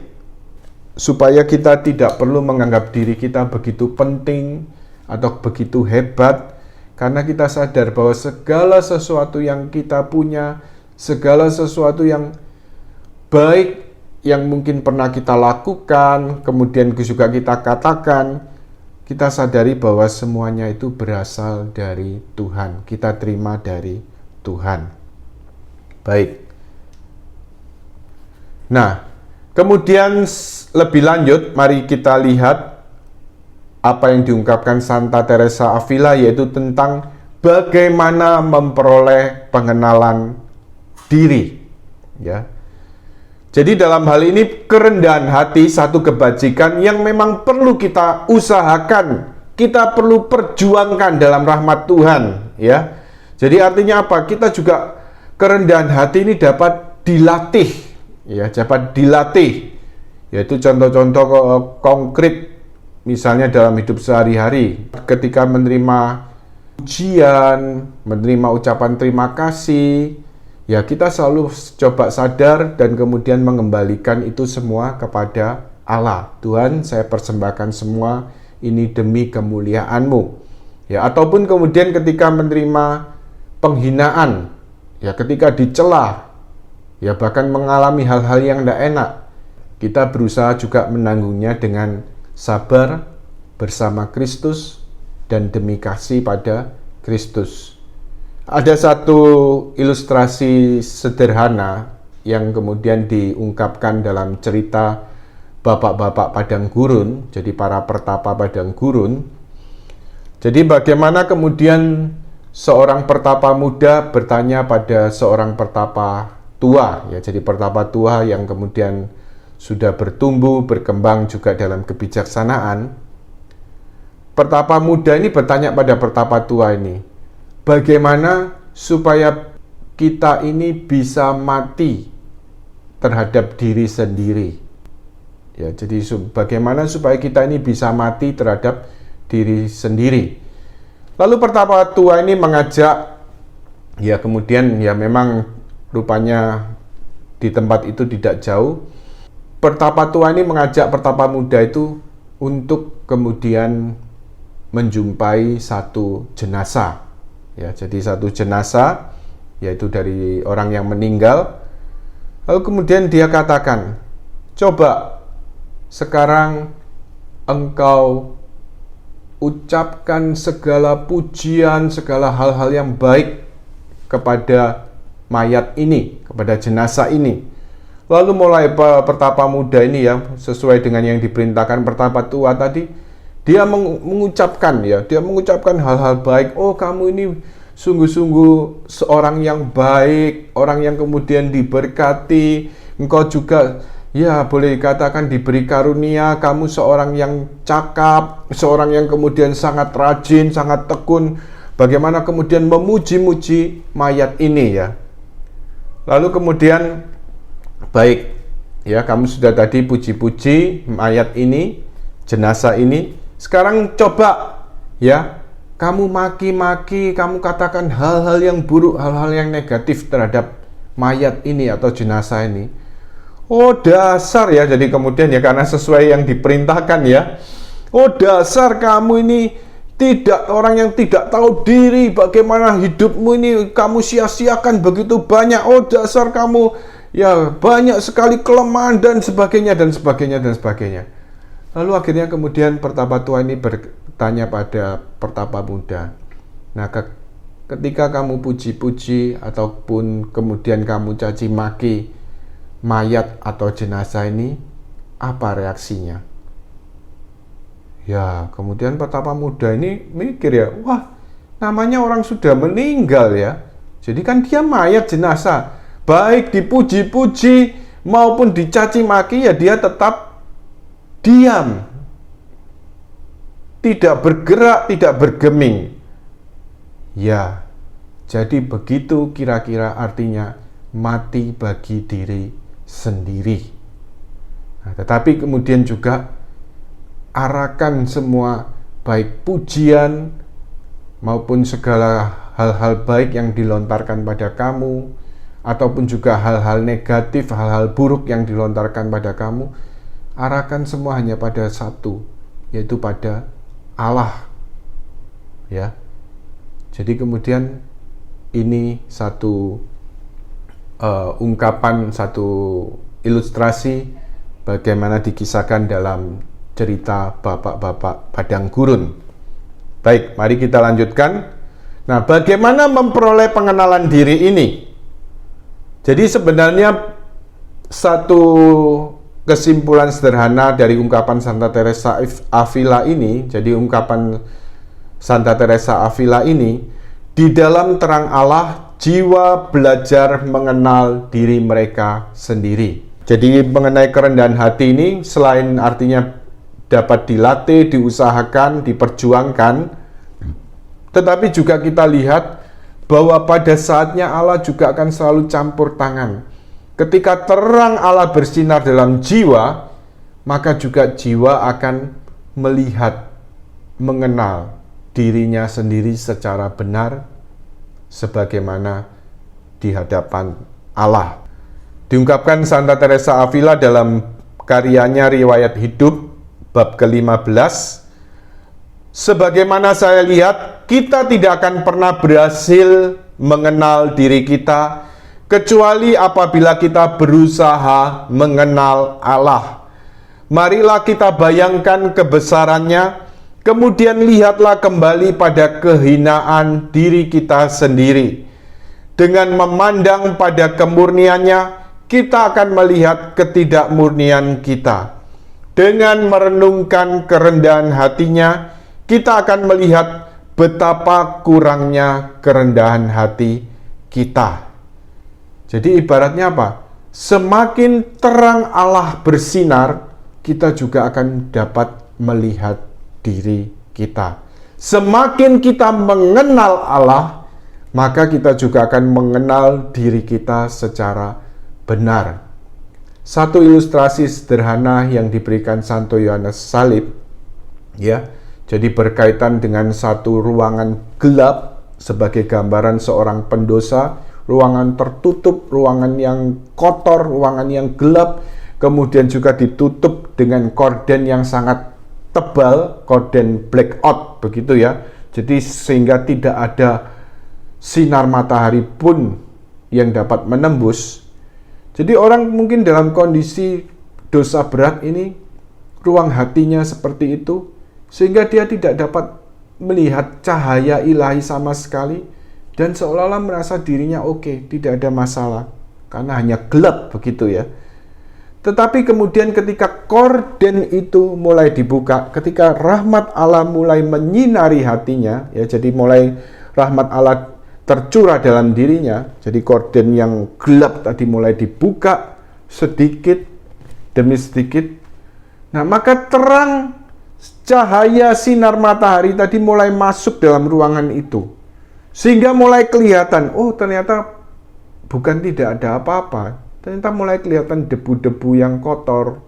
supaya kita tidak perlu menganggap diri kita begitu penting atau begitu hebat, karena kita sadar bahwa segala sesuatu yang kita punya, segala sesuatu yang baik yang mungkin pernah kita lakukan, kemudian juga kita katakan, kita sadari bahwa semuanya itu berasal dari Tuhan. Kita terima dari Tuhan. Baik. Nah, kemudian lebih lanjut, mari kita lihat apa yang diungkapkan Santa Teresa Avila, yaitu tentang bagaimana memperoleh pengenalan diri, ya. Jadi dalam hal ini kerendahan hati satu kebajikan yang memang perlu kita usahakan, kita perlu perjuangkan dalam rahmat Tuhan, ya. Jadi artinya apa? Kita juga kerendahan hati ini dapat dilatih, ya, dapat dilatih. Yaitu contoh-contoh konkret. Misalnya dalam hidup sehari-hari, ketika menerima ujian, menerima ucapan terima kasih, ya kita selalu coba sadar dan kemudian mengembalikan itu semua kepada Allah. Tuhan, saya persembahkan semua ini demi kemuliaan-Mu. Ya, ataupun kemudian ketika menerima penghinaan, ya ketika dicela, ya bahkan mengalami hal-hal yang tidak enak, kita berusaha juga menanggungnya dengan sabar bersama Kristus dan demi kasih pada Kristus. Ada satu ilustrasi sederhana yang kemudian diungkapkan dalam cerita bapak-bapak padang gurun, jadi para pertapa padang gurun. Jadi bagaimana kemudian seorang pertapa muda bertanya pada seorang pertapa tua, ya, jadi pertapa tua yang kemudian sudah bertumbuh, berkembang juga dalam kebijaksanaan. Pertapa muda ini bertanya pada pertapa tua ini, bagaimana supaya kita ini bisa mati terhadap diri sendiri? Ya, jadi bagaimana supaya kita ini bisa mati terhadap diri sendiri? Lalu pertapa tua ini mengajak, ya kemudian ya memang rupanya di tempat itu tidak jauh, pertapa tua ini mengajak pertapa muda itu untuk kemudian menjumpai satu jenazah. Ya, jadi satu jenazah, yaitu dari orang yang meninggal. Lalu kemudian dia katakan, coba sekarang engkau ucapkan segala pujian, segala hal-hal yang baik kepada mayat ini, kepada jenazah ini. Lalu mulai pertapa muda ini, ya, sesuai dengan yang diperintahkan pertapa tua tadi, Dia mengucapkan ya, dia mengucapkan hal-hal baik. Oh, kamu ini sungguh-sungguh seorang yang baik, orang yang kemudian diberkati. Engkau juga ya boleh dikatakan diberi karunia, kamu seorang yang cakap, seorang yang kemudian sangat rajin, sangat tekun. Bagaimana kemudian memuji-muji mayat ini ya. Lalu kemudian baik ya, kamu sudah tadi puji-puji mayat ini, jenazah ini. Sekarang coba ya, kamu maki-maki, kamu katakan hal-hal yang buruk, hal-hal yang negatif terhadap mayat ini atau jenazah ini. Oh dasar ya, jadi kemudian ya karena sesuai yang diperintahkan ya. Oh dasar kamu ini tidak, orang yang tidak tahu diri, bagaimana hidupmu ini kamu sia-siakan begitu banyak. Oh dasar kamu ya banyak sekali kelemahan dan sebagainya dan sebagainya dan sebagainya. Lalu akhirnya kemudian pertapa tua ini bertanya pada pertapa muda. Nah, ketika kamu puji-puji ataupun kemudian kamu caci maki mayat atau jenazah ini, apa reaksinya? Ya, kemudian pertapa muda ini mikir ya, wah, namanya orang sudah meninggal ya. Jadi kan dia mayat jenazah, baik dipuji-puji maupun dicaci maki ya dia tetap diam, tidak bergerak, tidak bergeming. Ya, jadi begitu kira-kira artinya mati bagi diri sendiri. Nah, tetapi kemudian juga arahkan semua baik pujian maupun segala hal-hal baik yang dilontarkan pada kamu, ataupun juga hal-hal negatif, hal-hal buruk yang dilontarkan pada kamu, arahkan semua hanya pada satu, yaitu pada Allah. Ya. Jadi kemudian ini satu ungkapan, satu ilustrasi bagaimana dikisahkan dalam cerita bapak-bapak padang gurun. Baik, mari kita lanjutkan. Nah, bagaimana memperoleh pengenalan diri ini? Jadi sebenarnya satu kesimpulan sederhana dari ungkapan Santa Teresa Avila ini, jadi ungkapan Santa Teresa Avila ini, di dalam terang Allah, jiwa belajar mengenal diri mereka sendiri. Jadi mengenai kerendahan hati ini, selain artinya dapat dilatih, diusahakan, diperjuangkan, tetapi juga kita lihat bahwa pada saatnya Allah juga akan selalu campur tangan. Ketika terang Allah bersinar dalam jiwa, maka juga jiwa akan melihat, mengenal dirinya sendiri secara benar sebagaimana di hadapan Allah. Diungkapkan Santa Teresa Avila dalam karyanya Riwayat Hidup bab ke-15. Sebagaimana saya lihat, kita tidak akan pernah berhasil mengenal diri kita kecuali apabila kita berusaha mengenal Allah. Marilah kita bayangkan kebesarannya, kemudian lihatlah kembali pada kehinaan diri kita sendiri. Dengan memandang pada kemurniannya, kita akan melihat ketidakmurnian kita. Dengan merenungkan kerendahan hatinya, kita akan melihat betapa kurangnya kerendahan hati kita. Jadi ibaratnya apa? Semakin terang Allah bersinar, kita juga akan dapat melihat diri kita. Semakin kita mengenal Allah, maka kita juga akan mengenal diri kita secara benar. Satu ilustrasi sederhana yang diberikan Santo Yohanes Salib, ya, jadi berkaitan dengan satu ruangan gelap sebagai gambaran seorang pendosa, ruangan tertutup, ruangan yang kotor, ruangan yang gelap, kemudian juga ditutup dengan korden yang sangat tebal, korden blackout begitu ya. Jadi sehingga tidak ada sinar matahari pun yang dapat menembus. Jadi orang mungkin dalam kondisi dosa berat ini, ruang hatinya seperti itu, sehingga dia tidak dapat melihat cahaya ilahi sama sekali, dan seolah-olah merasa dirinya oke, tidak ada masalah, karena hanya gelap begitu ya. Tetapi kemudian ketika korden itu mulai dibuka, ketika rahmat Allah mulai menyinari hatinya, ya, jadi mulai rahmat Allah tercurah dalam dirinya, jadi korden yang gelap tadi mulai dibuka sedikit demi sedikit. Nah, maka terang cahaya sinar matahari tadi mulai masuk dalam ruangan itu. Sehingga mulai kelihatan, oh ternyata bukan tidak ada apa-apa. Ternyata mulai kelihatan debu-debu yang kotor.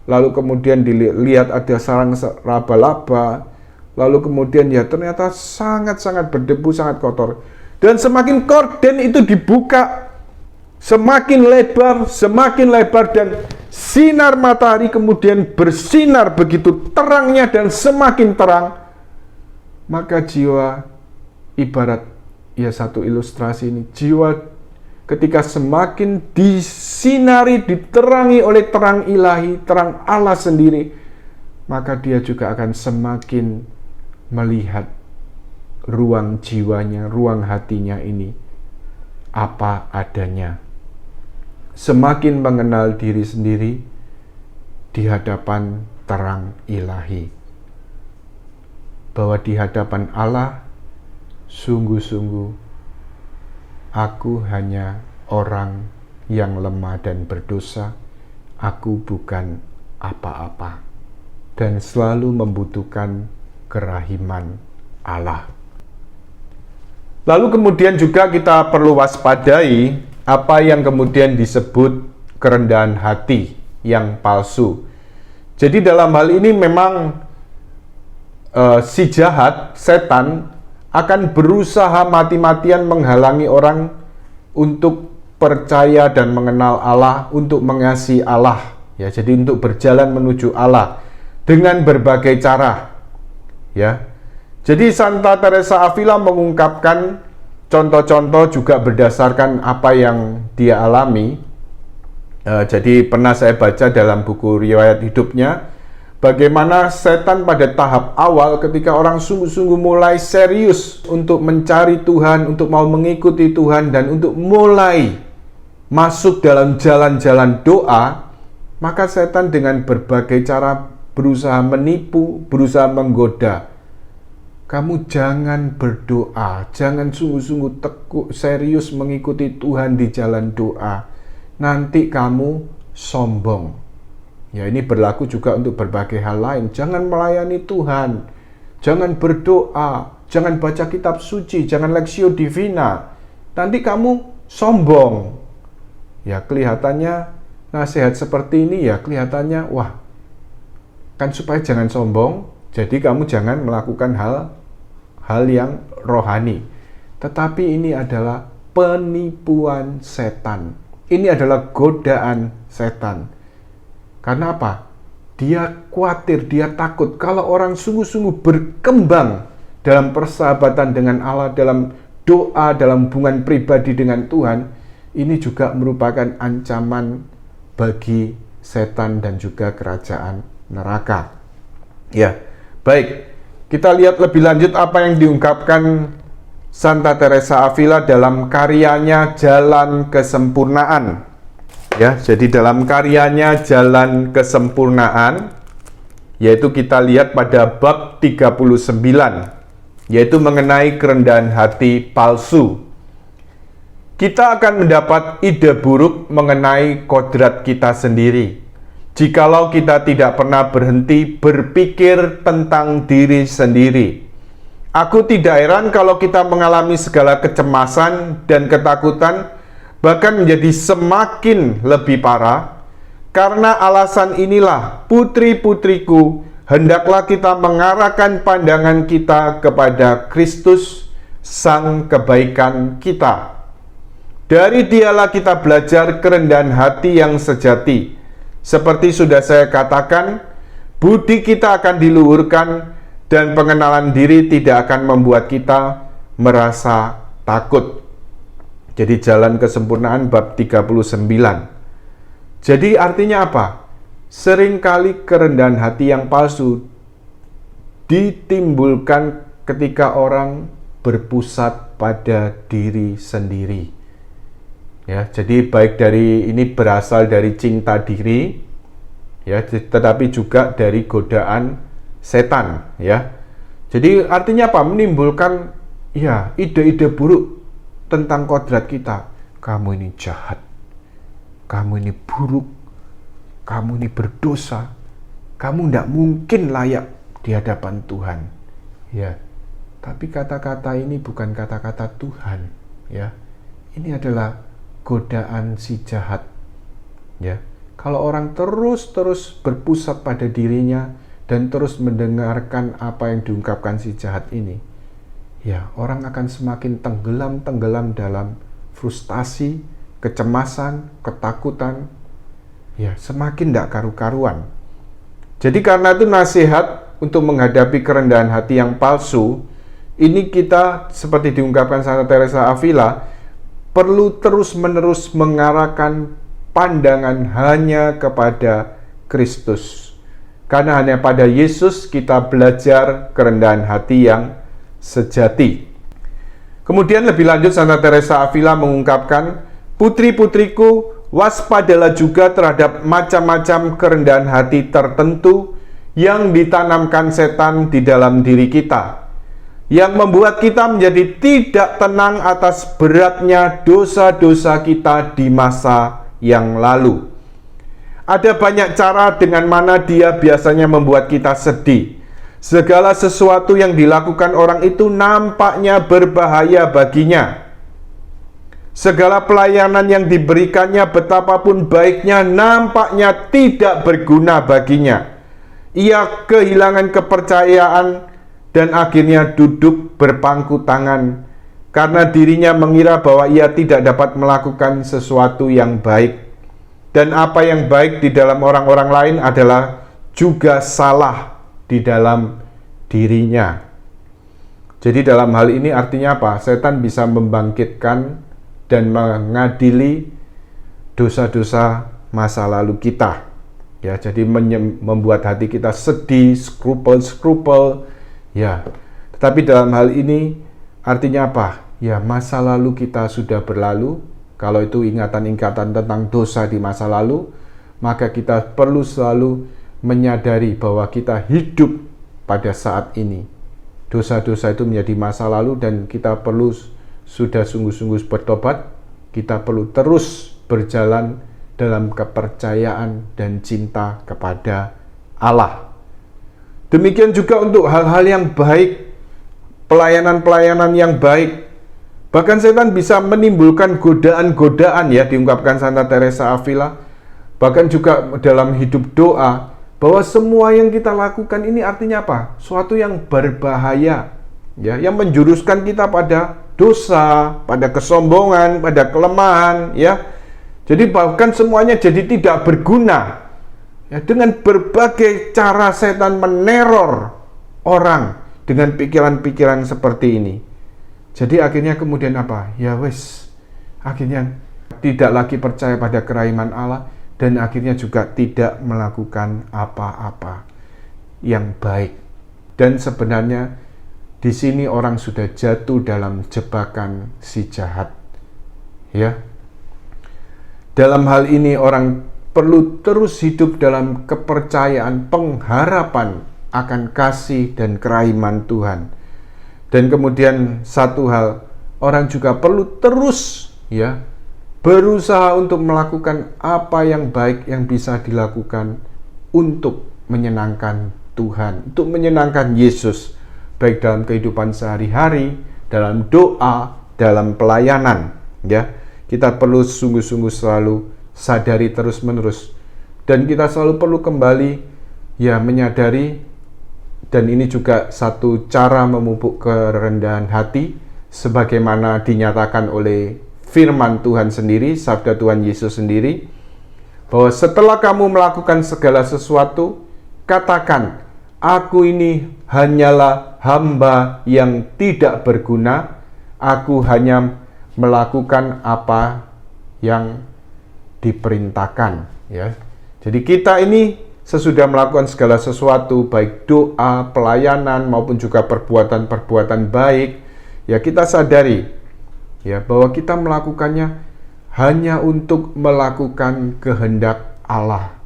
Lalu kemudian dilihat ada sarang laba-laba. Lalu kemudian ya ternyata sangat-sangat berdebu, sangat kotor. Dan semakin korden itu dibuka, semakin lebar dan sinar matahari kemudian bersinar begitu terangnya dan semakin terang. Maka jiwa, ibarat ya satu ilustrasi ini, jiwa ketika semakin disinari, diterangi oleh terang ilahi, terang Allah sendiri, maka dia juga akan semakin melihat ruang jiwanya, ruang hatinya ini apa adanya. Semakin mengenal diri sendiri di hadapan terang ilahi. Bahwa di hadapan Allah, sungguh-sungguh aku hanya orang yang lemah dan berdosa. Aku bukan apa-apa dan selalu membutuhkan kerahiman Allah. Lalu kemudian juga kita perlu waspadai apa yang kemudian disebut kerendahan hati yang palsu. Jadi dalam hal ini memang si jahat, setan, akan berusaha mati-matian menghalangi orang untuk percaya dan mengenal Allah, untuk mengasihi Allah, ya, jadi untuk berjalan menuju Allah dengan berbagai cara, ya. Jadi Santa Teresa Avila mengungkapkan contoh-contoh juga berdasarkan apa yang dia alami. Jadi pernah saya baca dalam buku riwayat hidupnya, bagaimana setan pada tahap awal ketika orang sungguh-sungguh mulai serius untuk mencari Tuhan, untuk mau mengikuti Tuhan, dan untuk mulai masuk dalam jalan-jalan doa, maka setan dengan berbagai cara berusaha menipu, berusaha menggoda. Kamu jangan berdoa, jangan sungguh-sungguh tekuk serius mengikuti Tuhan di jalan doa. Nanti kamu sombong. Ya, ini berlaku juga untuk berbagai hal lain. Jangan melayani Tuhan, jangan berdoa, jangan baca kitab suci, jangan Lectio Divina. Nanti kamu sombong. Ya, kelihatannya nasihat seperti ini ya kelihatannya, wah, kan supaya jangan sombong, jadi kamu jangan melakukan hal yang rohani. Tetapi ini adalah penipuan setan. Ini adalah godaan setan. Karena apa? Dia khawatir, dia takut kalau orang sungguh-sungguh berkembang dalam persahabatan dengan Allah, dalam doa, dalam hubungan pribadi dengan Tuhan, ini juga merupakan ancaman bagi setan dan juga kerajaan neraka. Ya, baik. Kita lihat lebih lanjut apa yang diungkapkan Santa Teresa Avila dalam karyanya Jalan Kesempurnaan. Ya, jadi dalam karyanya Jalan Kesempurnaan, yaitu kita lihat pada bab 39, yaitu mengenai kerendahan hati palsu. Kita akan mendapat ide buruk mengenai kodrat kita sendiri, jikalau kita tidak pernah berhenti berpikir tentang diri sendiri. Aku tidak heran kalau kita mengalami segala kecemasan dan ketakutan, bahkan menjadi semakin lebih parah. Karena alasan inilah, putri-putriku, hendaklah kita mengarahkan pandangan kita kepada Kristus, Sang kebaikan kita. Dari Dialah kita belajar kerendahan hati yang sejati. Seperti sudah saya katakan, budi kita akan diluhurkan dan pengenalan diri tidak akan membuat kita merasa takut. Jadi Jalan Kesempurnaan bab 39. Jadi artinya apa? Seringkali kerendahan hati yang palsu ditimbulkan ketika orang berpusat pada diri sendiri. Ya, jadi baik dari ini berasal dari cinta diri, ya, tetapi juga dari godaan setan, ya. Jadi artinya apa? Menimbulkan ya ide-ide buruk tentang kodrat kita. Kamu ini jahat, kamu ini buruk, kamu ini berdosa, kamu tidak mungkin layak di hadapan Tuhan. Ya, tapi kata-kata ini bukan kata-kata Tuhan, ya. Ini adalah godaan si jahat, ya. Kalau orang terus berpusat pada dirinya dan terus mendengarkan apa yang diungkapkan si jahat ini, ya, orang akan semakin tenggelam dalam frustasi, kecemasan, ketakutan, ya, semakin tidak karu-karuan. Jadi karena itu nasihat untuk menghadapi kerendahan hati yang palsu, ini kita seperti diungkapkan Santa Teresa Avila, perlu terus-menerus mengarahkan pandangan hanya kepada Kristus. Karena hanya pada Yesus kita belajar kerendahan hati yang sejati. Kemudian lebih lanjut Santa Teresa Avila mengungkapkan, putri-putriku, waspadalah juga terhadap macam-macam kerendahan hati tertentu yang ditanamkan setan di dalam diri kita, yang membuat kita menjadi tidak tenang atas beratnya dosa-dosa kita di masa yang lalu. Ada banyak cara dengan mana dia biasanya membuat kita sedih. Segala sesuatu yang dilakukan orang itu nampaknya berbahaya baginya. Segala pelayanan yang diberikannya betapapun baiknya nampaknya tidak berguna baginya. Ia kehilangan kepercayaan dan akhirnya duduk berpangku tangan karena dirinya mengira bahwa ia tidak dapat melakukan sesuatu yang baik. Dan apa yang baik di dalam orang-orang lain adalah juga salah di dalam dirinya. Jadi dalam hal ini artinya apa? Setan bisa membangkitkan dan mengadili dosa-dosa masa lalu kita. Ya, jadi membuat hati kita sedih, skrupel, ya. Tetapi dalam hal ini artinya apa? Ya, masa lalu kita sudah berlalu. Kalau itu ingatan-ingatan tentang dosa di masa lalu, maka kita perlu selalu menyadari bahwa kita hidup pada saat ini. Dosa-dosa itu menjadi masa lalu dan kita perlu sudah sungguh-sungguh bertobat. Kita perlu terus berjalan dalam kepercayaan dan cinta kepada Allah. Demikian juga untuk hal-hal yang baik, pelayanan-pelayanan yang baik. Bahkan setan bisa menimbulkan godaan-godaan, ya, diungkapkan Santa Teresa Avila. Bahkan juga dalam hidup doa, bahwa semua yang kita lakukan ini artinya apa? Suatu yang berbahaya, ya, yang menjuruskan kita pada dosa, pada kesombongan, pada kelemahan, ya. Jadi bahkan semuanya jadi tidak berguna. Ya, dengan berbagai cara setan meneror orang dengan pikiran-pikiran seperti ini. Jadi akhirnya kemudian apa? Ya wes, akhirnya tidak lagi percaya pada kerahiman Allah dan akhirnya juga tidak melakukan apa-apa yang baik. Dan sebenarnya di sini orang sudah jatuh dalam jebakan si jahat. Ya. Dalam hal ini orang perlu terus hidup dalam kepercayaan, pengharapan akan kasih dan kerahiman Tuhan. Dan kemudian satu hal, orang juga perlu terus, ya, berusaha untuk melakukan apa yang baik yang bisa dilakukan untuk menyenangkan Tuhan, untuk menyenangkan Yesus, baik dalam kehidupan sehari-hari, dalam doa, dalam pelayanan, ya. Kita perlu sungguh-sungguh selalu sadari terus-menerus, dan kita selalu perlu kembali, ya, menyadari. Dan ini juga satu cara memupuk kerendahan hati, sebagaimana dinyatakan oleh firman Tuhan sendiri, sabda Tuhan Yesus sendiri, bahwa setelah kamu melakukan segala sesuatu, katakan, aku ini hanyalah hamba yang tidak berguna, aku hanya melakukan apa yang diperintahkan. Ya. Jadi kita ini sesudah melakukan segala sesuatu, baik doa, pelayanan, maupun juga perbuatan-perbuatan baik, ya, kita sadari, ya, bahwa kita melakukannya hanya untuk melakukan kehendak Allah.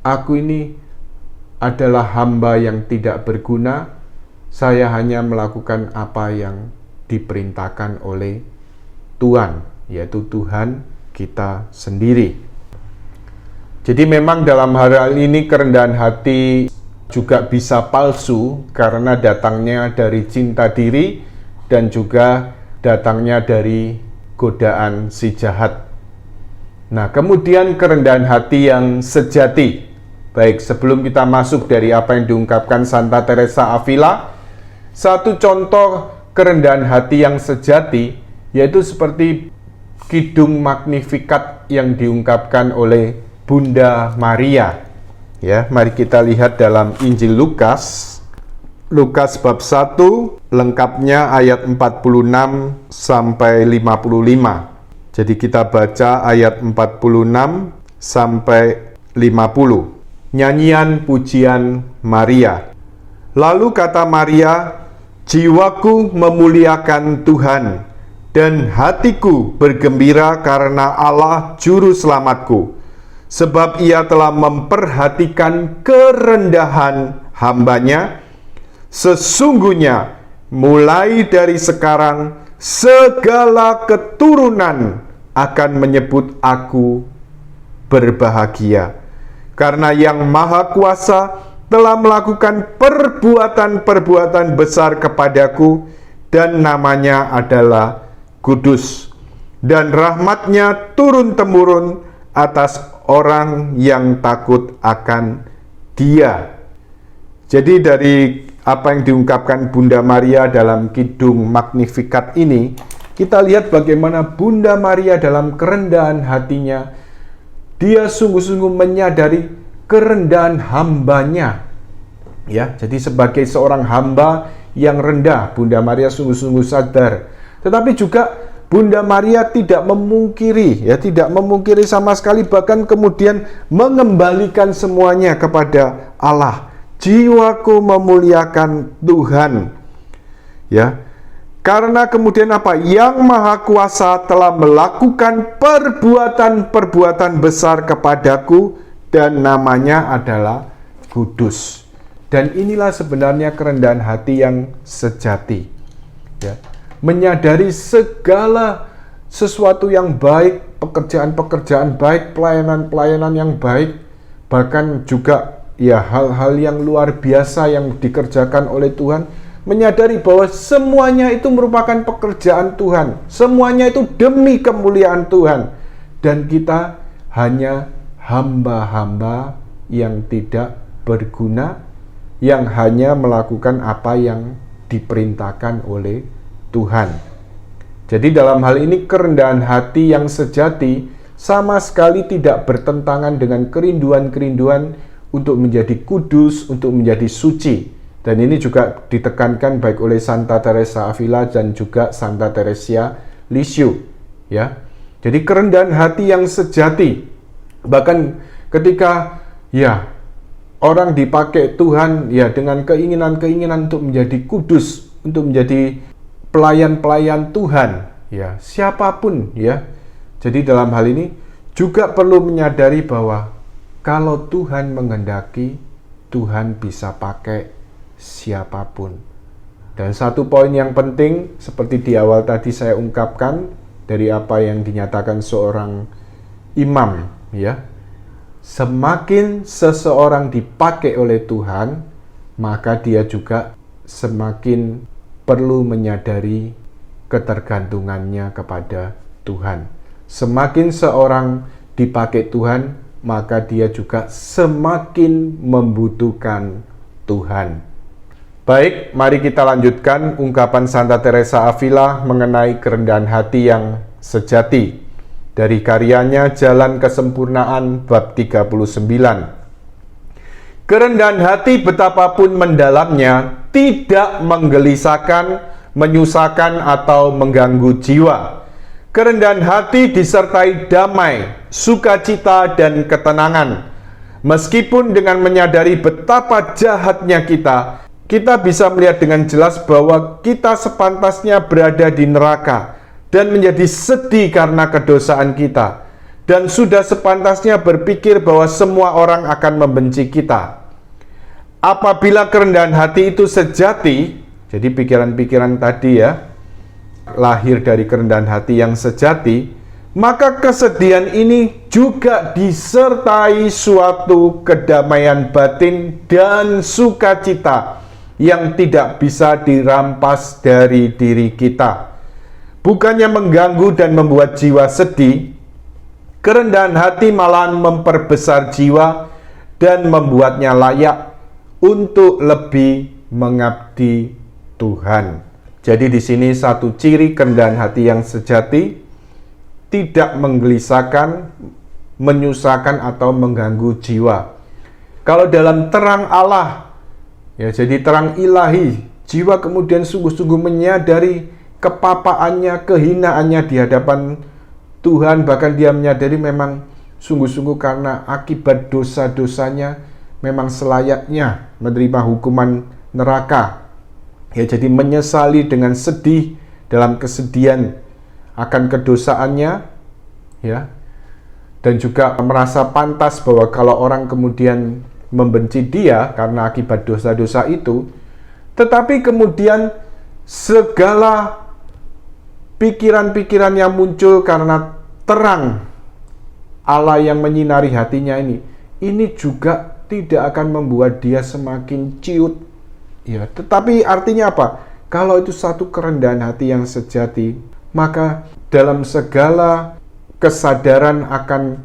Aku ini adalah hamba yang tidak berguna, saya hanya melakukan apa yang diperintahkan oleh Tuhan, yaitu Tuhan kita sendiri. Jadi memang dalam hal ini kerendahan hati juga bisa palsu karena datangnya dari cinta diri dan juga datangnya dari godaan si jahat. Nah, kemudian kerendahan hati yang sejati. Baik, sebelum kita masuk dari apa yang diungkapkan Santa Teresa Avila, satu contoh kerendahan hati yang sejati yaitu seperti Kidung Magnificat yang diungkapkan oleh Bunda Maria. Ya, mari kita lihat dalam Injil Lukas. Lukas bab 1 lengkapnya ayat 46 sampai 55. Jadi kita baca ayat 46 sampai 50. Nyanyian pujian Maria. Lalu kata Maria, jiwaku memuliakan Tuhan, dan hatiku bergembira karena Allah Juru Selamatku, sebab Ia telah memperhatikan kerendahan hamba-Nya. Sesungguhnya mulai dari sekarang segala keturunan akan menyebut aku berbahagia, karena Yang Maha Kuasa telah melakukan perbuatan-perbuatan besar kepadaku, dan namanya adalah Kudus, dan rahmat-Nya turun-temurun atas orang yang takut akan Dia. Jadi dari apa yang diungkapkan Bunda Maria dalam Kidung Magnificat ini, kita lihat bagaimana Bunda Maria dalam kerendahan hatinya, dia sungguh-sungguh menyadari kerendahan hambanya. Ya, jadi sebagai seorang hamba yang rendah, Bunda Maria sungguh-sungguh sadar. Tetapi juga Bunda Maria tidak memungkiri, tidak memungkiri sama sekali, bahkan kemudian mengembalikan semuanya kepada Allah. Jiwaku memuliakan Tuhan. Ya. Karena kemudian apa? Yang Maha Kuasa telah melakukan perbuatan-perbuatan besar kepadaku, dan namanya adalah Kudus. Dan inilah sebenarnya kerendahan hati yang sejati. Ya. Menyadari segala sesuatu yang baik, pekerjaan-pekerjaan baik, pelayanan-pelayanan yang baik, bahkan juga hal-hal yang luar biasa yang dikerjakan oleh Tuhan, menyadari bahwa semuanya itu merupakan pekerjaan Tuhan, semuanya itu demi kemuliaan Tuhan, dan kita hanya hamba-hamba yang tidak berguna, yang hanya melakukan apa yang diperintahkan oleh Tuhan. Jadi dalam hal ini kerendahan hati yang sejati sama sekali tidak bertentangan dengan kerinduan-kerinduan untuk menjadi kudus, untuk menjadi suci. Dan ini juga ditekankan baik oleh Santa Teresa Avila dan juga Santa Teresia Lisieux. Ya. Jadi kerendahan hati yang sejati. Bahkan ketika orang dipakai Tuhan dengan keinginan-keinginan untuk menjadi kudus, untuk menjadi pelayan-pelayan Tuhan, siapapun Jadi dalam hal ini juga perlu menyadari bahwa kalau Tuhan menghendaki, Tuhan bisa pakai siapapun. Dan satu poin yang penting, seperti di awal tadi saya ungkapkan, dari apa yang dinyatakan seorang imam, semakin seseorang dipakai oleh Tuhan, maka dia juga semakin perlu menyadari ketergantungannya kepada Tuhan. Semakin seorang dipakai Tuhan, maka dia juga semakin membutuhkan Tuhan. Baik, mari kita lanjutkan ungkapan Santa Teresa Avila mengenai kerendahan hati yang sejati dari karyanya Jalan Kesempurnaan bab 39. Kerendahan hati betapapun mendalamnya tidak menggelisahkan, menyusahkan atau mengganggu jiwa. Kerendahan hati disertai damai, sukacita, dan ketenangan. Meskipun dengan menyadari betapa jahatnya kita bisa melihat dengan jelas bahwa kita sepantasnya berada di neraka, dan menjadi sedih karena kedosaan kita, dan sudah sepantasnya berpikir bahwa semua orang akan membenci kita. Apabila kerendahan hati itu sejati, jadi pikiran-pikiran tadi ya, lahir dari kerendahan hati yang sejati, maka kesedihan ini juga disertai suatu kedamaian batin dan sukacita yang tidak bisa dirampas dari diri kita. Bukannya mengganggu dan membuat jiwa sedih, kerendahan hati malahan memperbesar jiwa dan membuatnya layak untuk lebih mengabdi Tuhan. Jadi di sini satu ciri kerendahan hati yang sejati, tidak menggelisahkan, menyusahkan atau mengganggu jiwa. Kalau dalam terang Allah, ya jadi terang ilahi, jiwa kemudian sungguh-sungguh menyadari kepapaannya, kehinaannya di hadapan Tuhan, bahkan dia menyadari memang sungguh-sungguh karena akibat dosa-dosanya memang selayaknya menerima hukuman neraka. Ya, jadi menyesali dengan sedih dalam kesedihan akan kedosaannya, ya. Dan juga merasa pantas bahwa kalau orang kemudian membenci dia karena akibat dosa-dosa itu, tetapi kemudian segala pikiran-pikiran yang muncul karena terang Allah yang menyinari hatinya ini juga tidak akan membuat dia semakin ciut, ya. Tetapi artinya apa? Kalau itu satu kerendahan hati yang sejati, maka dalam segala kesadaran akan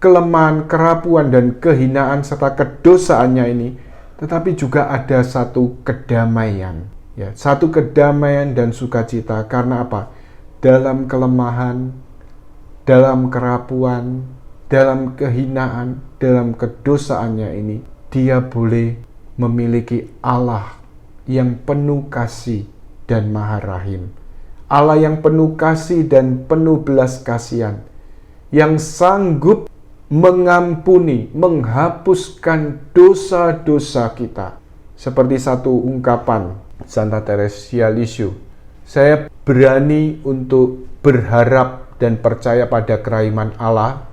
kelemahan, kerapuan, dan kehinaan serta kedosaannya ini, tetapi juga ada satu kedamaian, ya, satu kedamaian dan sukacita. Karena apa? Dalam kelemahan, dalam kerapuan, dalam kehinaan, dalam kedosaannya ini, dia boleh memiliki Allah yang penuh kasih dan maha rahim. Allah yang penuh kasih dan penuh belas kasihan, yang sanggup mengampuni, menghapuskan dosa-dosa kita. Seperti satu ungkapan Santa Teresia Lisieux, saya berani untuk berharap dan percaya pada kerahiman Allah,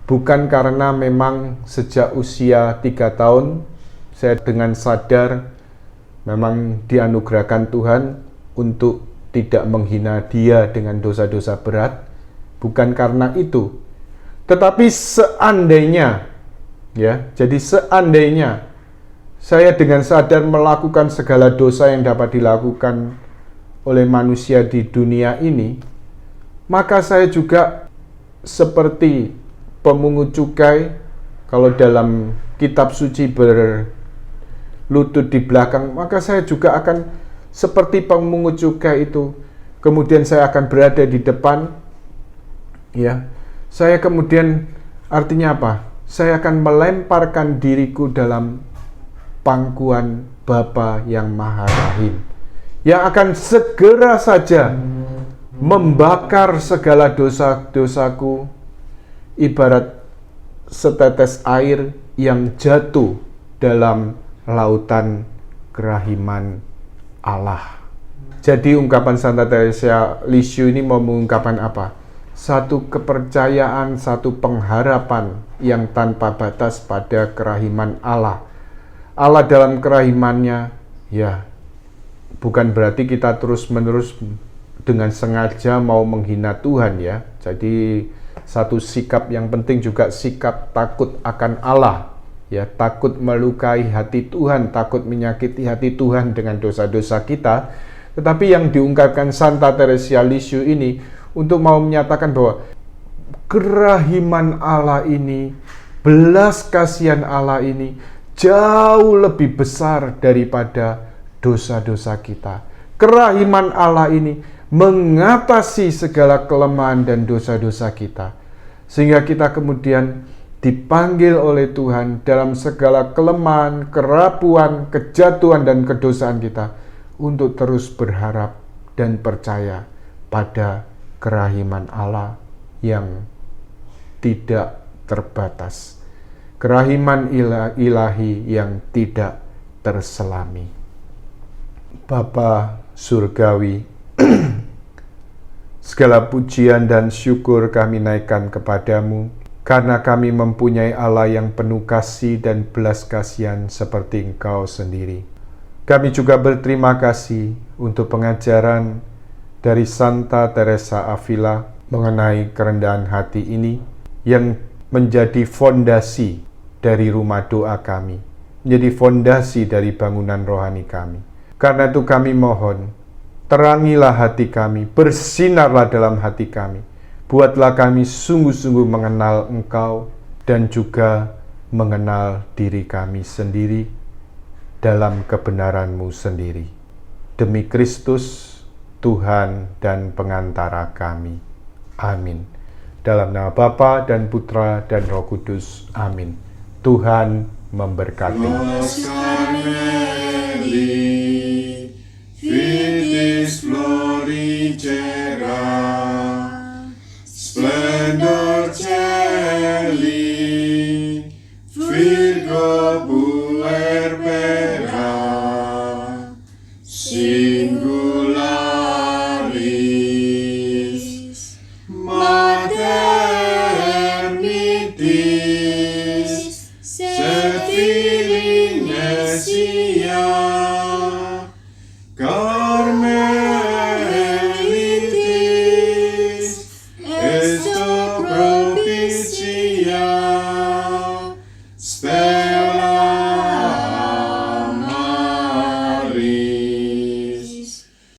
bukan karena memang sejak usia 3 tahun, saya dengan sadar memang dianugerahkan Tuhan untuk tidak menghina dia dengan dosa-dosa berat, bukan karena itu. Tetapi seandainya, ya, jadi seandainya saya dengan sadar melakukan segala dosa yang dapat dilakukan oleh manusia di dunia ini, maka saya juga seperti pemungut cukai. Kalau dalam kitab suci berlutut di belakang, maka saya juga akan seperti pemungut cukai itu. Kemudian saya akan berada di depan, ya. Saya kemudian artinya apa? Saya akan melemparkan diriku dalam pangkuan Bapa yang Maha Rahim, yang akan segera saja membakar segala dosa-dosaku, ibarat setetes air yang jatuh dalam lautan kerahiman Allah. Jadi ungkapan Santa Teresia Lisieux ini mau mengungkapkan apa? Satu kepercayaan, satu pengharapan yang tanpa batas pada kerahiman Allah. Allah dalam kerahimannya, ya, bukan berarti kita terus-menerus dengan sengaja mau menghina Tuhan, ya. Jadi satu sikap yang penting juga sikap takut akan Allah, ya, takut melukai hati Tuhan, takut menyakiti hati Tuhan dengan dosa-dosa kita. Tetapi yang diungkapkan Santa Teresia Lisieux ini untuk mau menyatakan bahwa kerahiman Allah ini, belas kasihan Allah ini jauh lebih besar daripada dosa-dosa kita. Kerahiman Allah ini mengatasi segala kelemahan dan dosa-dosa kita, sehingga kita kemudian dipanggil oleh Tuhan dalam segala kelemahan, kerapuan, kejatuhan, dan kedosaan kita untuk terus berharap dan percaya pada kerahiman Allah yang tidak terbatas, kerahiman ilahi yang tidak terselami. Bapa Surgawi, Segala pujian dan syukur kami naikkan kepadamu, karena kami mempunyai Allah yang penuh kasih dan belas kasihan seperti Engkau sendiri. Kami juga berterima kasih untuk pengajaran dari Santa Teresa Avila mengenai kerendahan hati ini yang menjadi fondasi dari rumah doa kami, menjadi fondasi dari bangunan rohani kami. Karena itu kami mohon, terangilah hati kami, bersinarlah dalam hati kami. Buatlah kami sungguh-sungguh mengenal Engkau dan juga mengenal diri kami sendiri dalam kebenaran-Mu sendiri. Demi Kristus, Tuhan dan pengantara kami. Amin. Dalam nama Bapa dan Putra dan Roh Kudus. Amin. Tuhan memberkati. Fides florigera, splendor celi, Virgo puerbera, singularis, mater mitis, Sefili Nesia, Carmelitis, esto propicia,